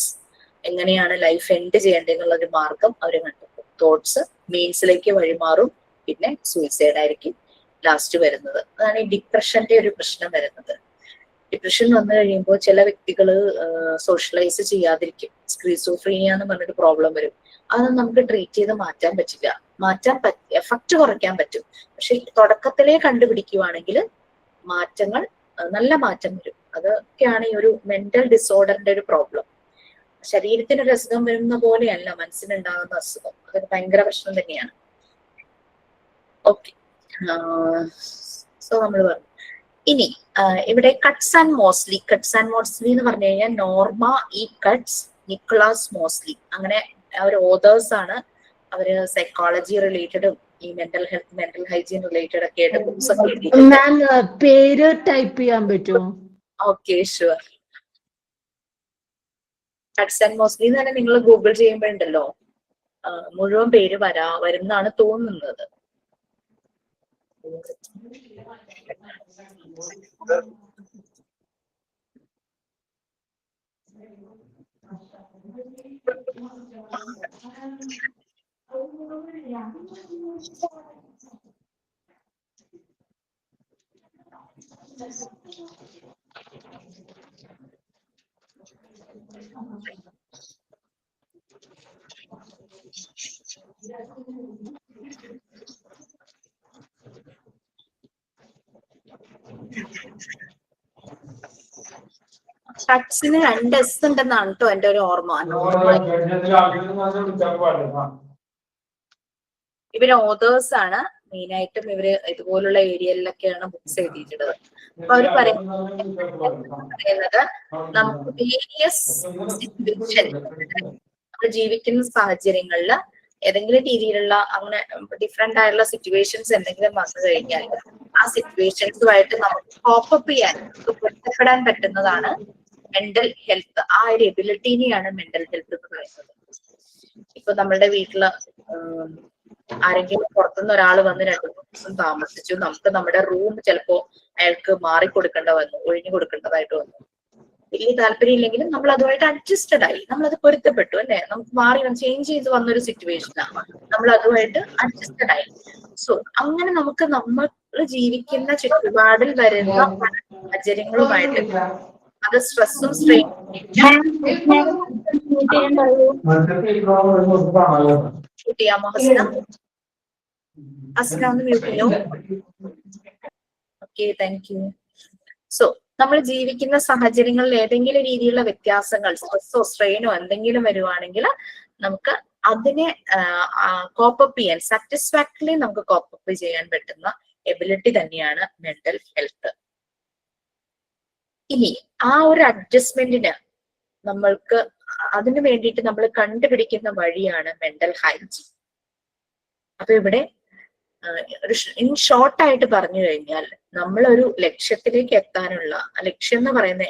എങ്ങനെയാണ് ലൈഫ് എൻഡ് ചെയ്യേണ്ടതെന്നുള്ള ഒരു മാർഗം അവർ കണ്ടെത്തും. തോട്ട്സ് മീൻസിലേക്ക് വഴിമാറും, പിന്നെ സൂയിസൈഡ് ആയിരിക്കും ലാസ്റ്റ് വരുന്നത്. അതാണ് ഈ ഡിപ്രഷന്റെ ഒരു പ്രശ്നം വരുന്നത്. ഡിപ്രഷൻ വന്നു കഴിയുമ്പോൾ ചില വ്യക്തികള് സോഷ്യലൈസ് ചെയ്യാതിരിക്കും. സ്ക്രീസോഫ്രീനിയ എന്ന് പറഞ്ഞൊരു പ്രോബ്ലം വരും. അതൊന്നും നമുക്ക് ട്രീറ്റ് ചെയ്ത് മാറ്റാൻ പറ്റില്ല. എഫക്റ്റ് കുറയ്ക്കാൻ പറ്റും, പക്ഷെ തുടക്കത്തിലേ കണ്ടുപിടിക്കുവാണെങ്കിൽ മാറ്റങ്ങൾ, നല്ല മാറ്റം വരും. അതൊക്കെയാണ് ഈ ഒരു മെന്റൽ ഡിസോർഡറിന്റെ ഒരു പ്രോബ്ലം. ശരീരത്തിന് ഒരു അസുഖം വരുന്ന പോലെയല്ല മനസ്സിനുണ്ടാകുന്ന അസുഖം. അതൊരു ഭയങ്കര പ്രശ്നം തന്നെയാണ്. ഓക്കെ, സോ നമ്മൾ പറഞ്ഞു. ഇനി ഇവിടെ കട്ട്സ് ആൻഡ് മോസ്ലി എന്ന് പറഞ്ഞു കഴിഞ്ഞാൽ നോർമ ഇ കട്ട്സ്, നിക്കോളാസ് മോസ്ലി, അങ്ങനെ അവർ ഓതേഴ്സ് ആണ്. അവര് സൈക്കോളജി റിലേറ്റഡും ഈ mental health, mental hygiene related ഒക്കെ ആയിട്ട് ബുക്സ് ഒക്കെ എഴുതിയിട്ടുണ്ട്. പേര് ടൈപ്പ് ചെയ്യാൻ പറ്റുമോ? Okay, sure. Cuts and Moseley എന്ന് തന്നെ നിങ്ങൾ ഗൂഗിൾ ചെയ്യുമ്പോഴുണ്ടല്ലോ മുഴുവൻ പേര് വരുന്നാണ് തോന്നുന്നത്. കട്ട്സിന് 2 S ഉണ്ടെന്നാണ് കേട്ടോ എന്റെ ഒരു ഓർമ്മ. ഇവര് ഓതേഴ്സ് ആണ് മെയിൻ ആയിട്ടും. ഇവര് ഇതുപോലുള്ള ഏരിയയിലൊക്കെയാണ് ബുക്സ് എഴുതിയിട്ടുള്ളത്. അപ്പൊ അവര് പറയുന്നത് നമുക്ക് വേരിയസ് സിറ്റുവേഷൻ, നമ്മൾ ജീവിക്കുന്ന സാഹചര്യങ്ങളിൽ ഏതെങ്കിലും രീതിയിലുള്ള അങ്ങനെ ഡിഫറെന്റ് ആയിട്ടുള്ള സിറ്റുവേഷൻസ് എന്തെങ്കിലും വന്നു കഴിഞ്ഞാൽ ആ സിറ്റുവേഷൻസുമായിട്ട് നമുക്ക് കോപ്പപ്പ് ചെയ്യാൻ, പൊരുത്തപ്പെടാൻ പറ്റുന്നതാണ് മെന്റൽ ഹെൽത്ത്. ആ ഒരു എബിലിറ്റിനെയാണ് മെന്റൽ ഹെൽത്ത് എന്ന് പറയുന്നത്. ഇപ്പൊ നമ്മളുടെ വീട്ടില് ആരെങ്കിലും പുറത്തുനിന്ന് ഒരാൾ വന്ന് 2 ദിവസം താമസിച്ചു, നമുക്ക് നമ്മുടെ റൂം ചിലപ്പോ അയാൾക്ക് മാറിക്കൊടുക്കേണ്ട വന്നു, ഒഴിഞ്ഞു കൊടുക്കേണ്ടതായിട്ട് വന്നു. വലിയ താല്പര്യം ഇല്ലെങ്കിലും നമ്മൾ അതുമായിട്ട് അഡ്ജസ്റ്റഡ് ആയി, നമ്മളത് പൊരുത്തപ്പെട്ടു അല്ലെ. നമുക്ക് മാറി ചേഞ്ച് ചെയ്ത് വന്നൊരു സിറ്റുവേഷനാണ്, നമ്മൾ അതുമായിട്ട് അഡ്ജസ്റ്റഡ് ആയി. സോ അങ്ങനെ നമുക്ക് ജീവിക്കുന്ന ചുറ്റുപാടിൽ വരുന്ന സാഹചര്യങ്ങളുമായിട്ട് അത് സ്ട്രെസ്സും സ്ട്രെയിനും ചെയ്യാമോ ഹസ്ന? ഹസ്ന ഒന്ന് മ്യൂട്ട് ചെയ്യോ? Okay, thank you. സോ നമ്മൾ ജീവിക്കുന്ന സാഹചര്യങ്ങളിൽ ഏതെങ്കിലും രീതിയിലുള്ള വ്യത്യാസങ്ങൾ, സ്ട്രെസ്സോ സ്ട്രെയിനോ എന്തെങ്കിലും വരുവാണെങ്കിൽ നമുക്ക് അതിനെ കോപ്പപ്പ് ചെയ്യാൻ, സാറ്റിസ്ഫാക്ടറിലി നമുക്ക് കോപ്പപ്പ് ചെയ്യാൻ പറ്റുന്ന എബിലിറ്റി തന്നെയാണ് മെന്റൽ ഹെൽത്ത്. ഇനി ആ ഒരു അഡ്ജസ്റ്റ്മെന്റിന് നമ്മൾക്ക് അതിനു വേണ്ടിയിട്ട് നമ്മൾ കണ്ടുപിടിക്കുന്ന വഴിയാണ് മെന്റൽ ഹൈജീൻ. അപ്പൊ ഇവിടെ ഇൻ ഷോർട്ടായിട്ട് പറഞ്ഞു കഴിഞ്ഞാൽ നമ്മളൊരു ലക്ഷ്യത്തിലേക്ക് എത്താനുള്ള ലക്ഷ്യം എന്ന് പറയുന്ന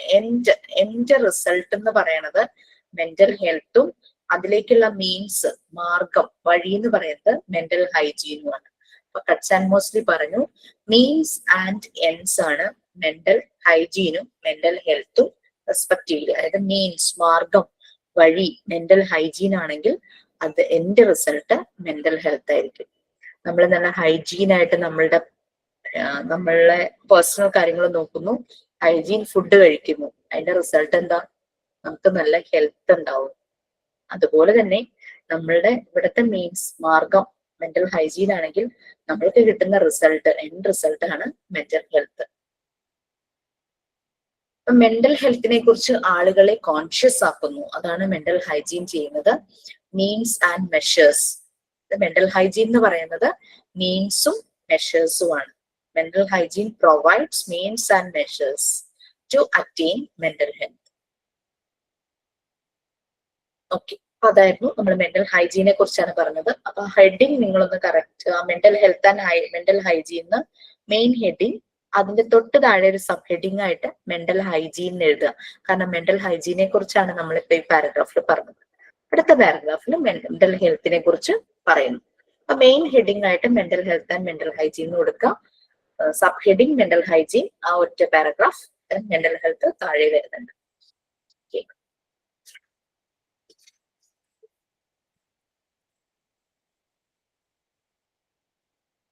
എൻഡ് റിസൾട്ട് എന്ന് പറയുന്നത് മെന്റൽ ഹെൽത്തും അതിലേക്കുള്ള മീൻസ്, മാർഗം, വഴി എന്ന് പറയുന്നത് മെന്റൽ ഹൈജീനുമാണ്. അപ്പൊ കട്ട്സ് ആൻഡ് മോസ്ലി പറഞ്ഞു മീൻസ് ആൻഡ് എൻഡ്സ് ആണ് മെന്റൽ ഹൈജീനും മെന്റൽ ഹെൽത്തും റെസ്പെക്റ്റീവ്ലി. അതായത് മീൻസ്, മാർഗം, വഴി മെന്റൽ ഹൈജീൻ ആണെങ്കിൽ അത് എൻഡ് റിസൾട്ട് മെന്റൽ ഹെൽത്ത് ആയിരിക്കും. നമ്മൾ നല്ല ഹൈജീനായിട്ട് നമ്മളെ പേഴ്സണൽ കാര്യങ്ങൾ നോക്കുന്നു, ഹൈജീൻ ഫുഡ് കഴിക്കുന്നു, അതിന്റെ റിസൾട്ട് എന്താ? നമുക്ക് നല്ല ഹെൽത്ത് ഉണ്ടാവും. അതുപോലെ തന്നെ നമ്മളുടെ ഇവിടുത്തെ മീൻസ്, മാർഗം മെന്റൽ ഹൈജീൻ ആണെങ്കിൽ നമ്മൾക്ക് കിട്ടുന്ന റിസൾട്ട്, എൻഡ് റിസൾട്ട് ആണ് മെന്റൽ ഹെൽത്ത്. മെന്റൽ ഹെൽത്തിനെ കുറിച്ച് ആളുകളെ കോൺഷ്യസ് ആക്കുന്നു. അതാണ് മെന്റൽ ഹൈജീൻ ചെയ്യുന്നത്. Means and measures. Mental hygiene എന്ന് പറയുന്നത് മീൻസും മെഷേഴ്സും ആണ്. Mental hygiene provides means and measures to attain mental health. Okay, അപ്പൊ അതായിരുന്നു നമ്മൾ മെന്റൽ ഹൈജീനെ കുറിച്ചാണ് പറഞ്ഞത്. അപ്പൊ ഹെഡിങ് നിങ്ങളൊന്ന് correct, mental health and mental hygiene main heading, അതിന്റെ തൊട്ട് താഴെ ഒരു സബ് ഹെഡിങ് ആയിട്ട് മെന്റൽ ഹൈജീൻ എഴുതുക. കാരണം മെന്റൽ ഹൈജീനെ കുറിച്ചാണ് നമ്മളിപ്പോ ഈ പാരഗ്രാഫിൽ പറഞ്ഞത്. അടുത്ത പാരഗ്രാഫിൽ മെന്റൽ ഹെൽത്തിനെ കുറിച്ച് പറയുന്നു. അപ്പൊ മെയിൻ ഹെഡിങ് ആയിട്ട് mental health and mental hygiene കൊടുക്കുക. സബ് ഹെഡിങ് മെന്റൽ ഹൈജീൻ, ആ ഒറ്റ പാരഗ്രാഫ്. മെന്റൽ ഹെൽത്ത് താഴെ വരുന്നുണ്ട്.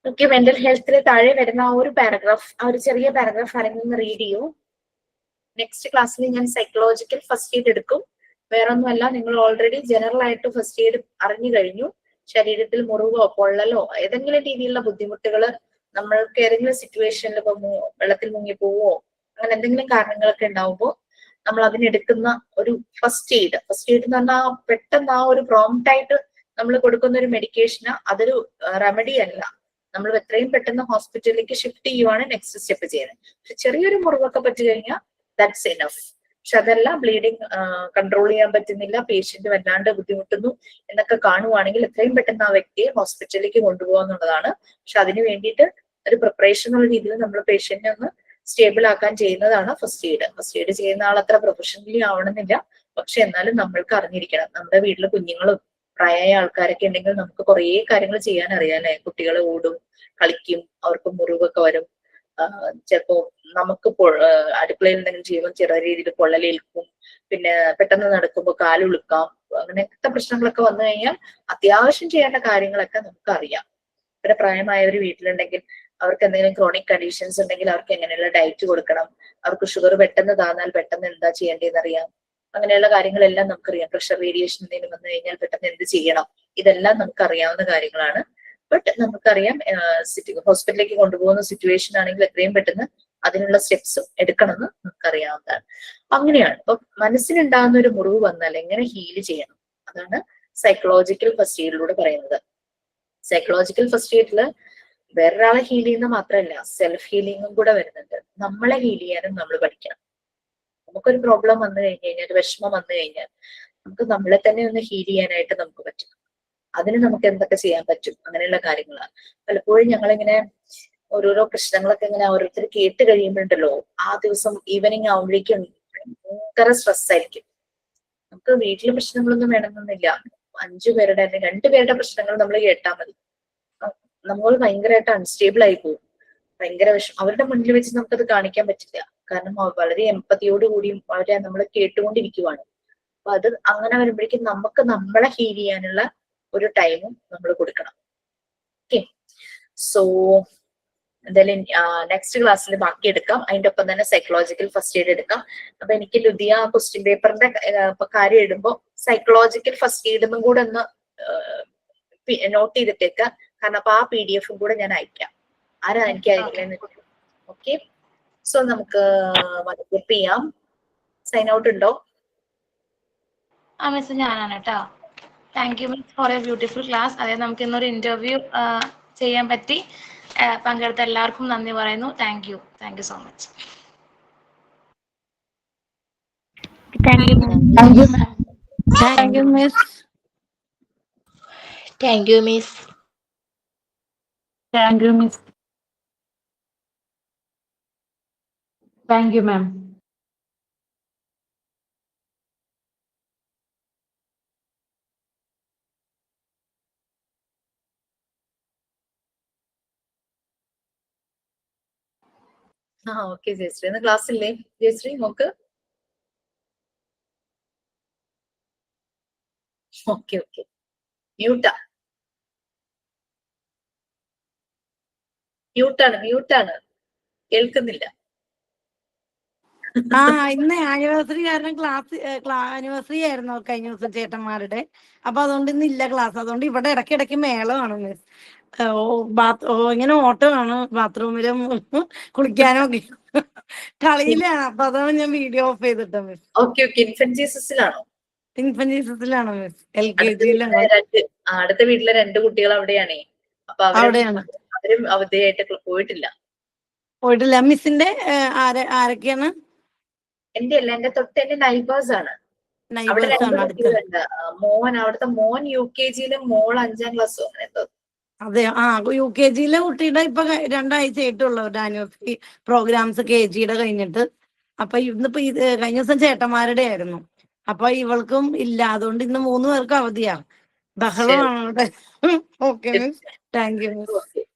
ഓക്കെ, മെന്റൽ ഹെൽത്തിൽ താഴെ വരുന്ന ആ ഒരു പാരഗ്രാഫ്, ആ ഒരു ചെറിയ പാരഗ്രാഫ് ആരെങ്കിലും റീഡ് ചെയ്യൂ. നെക്സ്റ്റ് ക്ലാസ്സിൽ ഞാൻ സൈക്കോളജിക്കൽ ഫസ്റ്റ് എയ്ഡ് എടുക്കും. വേറെ ഒന്നുമല്ല, നിങ്ങൾ ഓൾറെഡി ജനറൽ ആയിട്ട് ഫസ്റ്റ് എയ്ഡ് അറിഞ്ഞു കഴിഞ്ഞു. ശരീരത്തിൽ മുറിവോ പൊള്ളലോ ഏതെങ്കിലും രീതിയിലുള്ള ബുദ്ധിമുട്ടുകൾ നമ്മൾക്ക് ഏതെങ്കിലും സിറ്റുവേഷനിൽ ഇപ്പൊ വെള്ളത്തിൽ മുങ്ങിപ്പോവോ അങ്ങനെ എന്തെങ്കിലും കാരണങ്ങളൊക്കെ ഉണ്ടാവുമ്പോൾ നമ്മൾ അതിനെടുക്കുന്ന ഒരു ഫസ്റ്റ് എയ്ഡ് എന്ന് പറഞ്ഞാൽ പെട്ടെന്ന് ആ ഒരു പ്രോംപ്റ്റ് ആയിട്ട് നമ്മൾ കൊടുക്കുന്ന ഒരു മെഡിക്കേഷന് അതൊരു റെമഡി അല്ല. നമ്മൾ എത്രയും പെട്ടെന്ന് ഹോസ്പിറ്റലിലേക്ക് ഷിഫ്റ്റ് ചെയ്യുവാണ് നെക്സ്റ്റ് സ്റ്റെപ്പ് ചെയ്യുന്നത്. പക്ഷെ ചെറിയൊരു മുറിവൊക്കെ പറ്റി കഴിഞ്ഞാൽ ദാറ്റ്സ് എനഫ്. പക്ഷെ അതല്ല, ബ്ലീഡിങ് കൺട്രോൾ ചെയ്യാൻ പറ്റുന്നില്ല, പേഷ്യന്റ് വല്ലാണ്ട് ബുദ്ധിമുട്ടുന്നു എന്നൊക്കെ കാണുവാണെങ്കിൽ എത്രയും പെട്ടെന്ന് ആ വ്യക്തിയെ ഹോസ്പിറ്റലിലേക്ക് കൊണ്ടുപോകുക എന്നുള്ളതാണ്. പക്ഷെ അതിന് വേണ്ടിയിട്ട് ഒരു പ്രിപ്പറേഷൻ എന്നുള്ള രീതിയിൽ നമ്മൾ പേഷ്യന്റിനെ ഒന്ന് സ്റ്റേബിൾ ആക്കാൻ ചെയ്യുന്നതാണ് ഫസ്റ്റ് എയ്ഡ്. ഫസ്റ്റ് എയ്ഡ് ചെയ്യുന്ന ആൾ അത്ര പ്രൊഫഷണലി ആവണമെന്നില്ല, പക്ഷെ എന്നാലും നമ്മൾക്ക് അറിഞ്ഞിരിക്കണം. നമ്മുടെ വീട്ടിലെ കുഞ്ഞുങ്ങളും പ്രായമായ ആൾക്കാരൊക്കെ ഉണ്ടെങ്കിൽ നമുക്ക് കുറേ കാര്യങ്ങൾ ചെയ്യാൻ അറിയാല്ലേ. കുട്ടികൾ ഓടും, കളിക്കും, അവർക്ക് മുറിവൊക്കെ വരും. ചിലപ്പോ നമുക്ക് അടുക്കളയിൽ എന്തെങ്കിലും ചെയ്യുമ്പോൾ ചെറിയ രീതിയിൽ പൊള്ളലേൽക്കും. പിന്നെ പെട്ടെന്ന് നടക്കുമ്പോൾ കാലുളുക്കാം. അങ്ങനത്തെ പ്രശ്നങ്ങളൊക്കെ വന്നു കഴിഞ്ഞാൽ അത്യാവശ്യം ചെയ്യേണ്ട കാര്യങ്ങളൊക്കെ നമുക്ക് അറിയാം. പിന്നെ പ്രായമായവർ വീട്ടിലുണ്ടെങ്കിൽ അവർക്ക് എന്തെങ്കിലും ക്രോണിക് കണ്ടീഷൻസ് ഉണ്ടെങ്കിൽ അവർക്ക് എങ്ങനെയുള്ള ഡയറ്റ് കൊടുക്കണം, അവർക്ക് ഷുഗർ പെട്ടെന്ന് താന്നാൽ പെട്ടെന്ന് എന്താ ചെയ്യേണ്ടതെന്ന് അറിയാം. അങ്ങനെയുള്ള കാര്യങ്ങളെല്ലാം നമുക്കറിയാം. പ്രഷർ വേരിയേഷൻ എന്തെങ്കിലും വന്നു കഴിഞ്ഞാൽ പെട്ടെന്ന് എന്ത് ചെയ്യണം, ഇതെല്ലാം നമുക്ക് അറിയാവുന്ന കാര്യങ്ങളാണ്. ബട്ട് നമുക്കറിയാം ഹോസ്പിറ്റലിലേക്ക് കൊണ്ടുപോകുന്ന സിറ്റുവേഷൻ ആണെങ്കിൽ എത്രയും പെട്ടെന്ന് അതിനുള്ള സ്റ്റെപ്സും എടുക്കണമെന്ന് നമുക്കറിയാവുന്നതാണ്. അങ്ങനെയാണ് ഇപ്പൊ മനസ്സിനുണ്ടാകുന്ന ഒരു മുറിവ് വന്നാൽ എങ്ങനെ ഹീല് ചെയ്യണം, അതാണ് സൈക്കോളജിക്കൽ ഫസ്റ്റ് എയ്ഡിലൂടെ പറയുന്നത്. സൈക്കോളജിക്കൽ ഫസ്റ്റ് എയ്ഡില് വേറൊരാളെ ഹീൽ ചെയ്യുന്ന മാത്രമല്ല, സെൽഫ് ഹീലിംഗും കൂടെ വരുന്നുണ്ട്. നമ്മളെ ഹീൽ ചെയ്യാനും നമ്മൾ പഠിക്കണം. നമുക്കൊരു പ്രോബ്ലം വന്നു കഴിഞ്ഞു കഴിഞ്ഞാൽ, ഒരു വിഷമം വന്നു കഴിഞ്ഞാൽ നമുക്ക് നമ്മളെ തന്നെ ഒന്ന് ഹീൽ ചെയ്യാനായിട്ട് നമുക്ക് പറ്റും. അതിന് നമുക്ക് എന്തൊക്കെ ചെയ്യാൻ പറ്റും, അങ്ങനെയുള്ള കാര്യങ്ങളാണ്. പലപ്പോഴും ഞങ്ങളിങ്ങനെ ഓരോരോ പ്രശ്നങ്ങളൊക്കെ ഇങ്ങനെ ഓരോരുത്തർ കേട്ട് കഴിയുമ്പോഴുണ്ടല്ലോ, ആ ദിവസം ഈവനിങ് ആവുമ്പോഴേക്കും ഭയങ്കര സ്ട്രെസ് ആയിരിക്കും. നമുക്ക് വീട്ടിലെ പ്രശ്നങ്ങളൊന്നും വേണമെന്നില്ല, 5 പേരുടെ അല്ലെങ്കിൽ 2 പേരുടെ പ്രശ്നങ്ങൾ നമ്മൾ കേട്ടാൽ മതി, നമ്മൾ ഭയങ്കരമായിട്ട് അൺസ്റ്റേബിൾ ആയി പോകും. ഭയങ്കര അവരുടെ മുന്നിൽ വെച്ച് നമുക്കത് കാണിക്കാൻ പറ്റില്ല. കാരണം വളരെ എമ്പതിയോടുകൂടിയും വളരെ നമ്മൾ കേട്ടുകൊണ്ടിരിക്കുവാണ്. അപ്പൊ അത് അങ്ങനെ വരുമ്പോഴേക്കും നമുക്ക് നമ്മളെ ഹീൽ ചെയ്യാനുള്ള ഒരു ടൈമും നമ്മൾ കൊടുക്കണം. ഓക്കെ, സോ എന്തായാലും നെക്സ്റ്റ് ക്ലാസ്സിൽ ബാക്കി എടുക്കാം. അതിന്റെ ഒപ്പം തന്നെ സൈക്കോളജിക്കൽ ഫസ്റ്റ് എയ്ഡ് എടുക്കാം. അപ്പൊ എനിക്ക് ലുദിയ ക്വസ്റ്റ്യൻ പേപ്പറിന്റെ കാര്യം ഇടുമ്പോൾ സൈക്കോളജിക്കൽ ഫസ്റ്റ് എയ്ഡും കൂടെ ഒന്ന് നോട്ട് ചെയ്തിട്ടേക്ക്. കാരണം അപ്പൊ ആ PDF കൂടെ ഞാൻ അയക്കാം. ആരാ എനിക്ക് അയക്കില്ലെന്ന്. ഓക്കെ, സോ നമുക്ക് വൈൻഡപ്പ് ചെയ്യാം. സൈൻ ഔട്ട് ഉണ്ടോ? ആ മിസ് ഞാനാണ് കേട്ടോ. Thank you miss for a beautiful class. അതായത് നമുക്ക് ഇന്നൊരു ഇന്റർവ്യൂ ചെയ്യാൻ പറ്റി. പങ്കെടുത്ത എല്ലാവർക്കും നന്ദി പറയുന്നു. Thank you so much. Thank you ma'am. Thank you ma'am. Thank you miss. Thank you miss. Thank you miss. Thank you ma'am. Okay Jayashree, ഇന്ന് ക്ലാസ് ഇല്ലേ ജയശ്രീ? നോക്ക്. ഓക്കെ ഓക്കെ, മ്യൂട്ടാണ് കേൾക്കുന്നില്ല. ഇന്ന് ആനിവേഴ്സറി കാരണം ആനിവേഴ്സറി ആയിരുന്നു കഴിഞ്ഞ ദിവസം ചേട്ടന്മാരുടെ. അപ്പൊ അതുകൊണ്ട് ഇന്ന് ഇല്ല ക്ലാസ്. അതുകൊണ്ട് ഇവിടെ ഇടയ്ക്കിടയ്ക്ക് മേളമാണ് മിസ്. ഇങ്ങനെ ഓട്ടമാണ് ബാത്റൂമിലും കുളിക്കാനും ഒക്കെ കളിയിലാണ്. അപ്പൊ അതാണ് ഞാൻ വീഡിയോ ഓഫ് ചെയ്തിട്ട് മിസ്. ഓക്കെ ഓക്കെ, ഇൻഫന്റ് ജീസസിലാണോ? ഇൻഫന്റ് ജീസസിലാണ് മിസ്. LKG-യിലാണ്. അടുത്ത വീട്ടിലെ 2 കുട്ടികൾ അവിടെയാണേ. അപ്പൊ അവിടെയാണ് അവരും അവധിയായിട്ട് പോയിട്ടില്ല. മിസ്സിന്റെ ആരൊക്കെയാണ്? എന്റെ അല്ല, എന്റെ എന്റെ നൈബേഴ്സ് ആണ്. അവിടെ നൈബേഴ്സ് 2 ആണ് അടുത്ത. കുട്ടികളുണ്ട്. അവിടുത്തെ മോൻ UKG-യിലും മോൾ 5ാം ക്ലാസ്സും അങ്ങനെ എന്തോ. അതെ, UKG-യിലെ കുട്ടിയുടെ ഇപ്പൊ 2 ആഴ്ചയായിട്ടുള്ള ആനിവേഴ്സറി പ്രോഗ്രാംസ് KG-യുടെ കഴിഞ്ഞിട്ട്. അപ്പൊ ഇന്നിപ്പോ കഴിഞ്ഞ ദിവസം ചേട്ടന്മാരുടെ ആയിരുന്നു. അപ്പൊ ഇവൾക്കും ഇല്ല. അതുകൊണ്ട് ഇന്ന് 3 പേർക്കും അവധിയാ. ബഹളമാണ്. Okay miss. Thank you miss.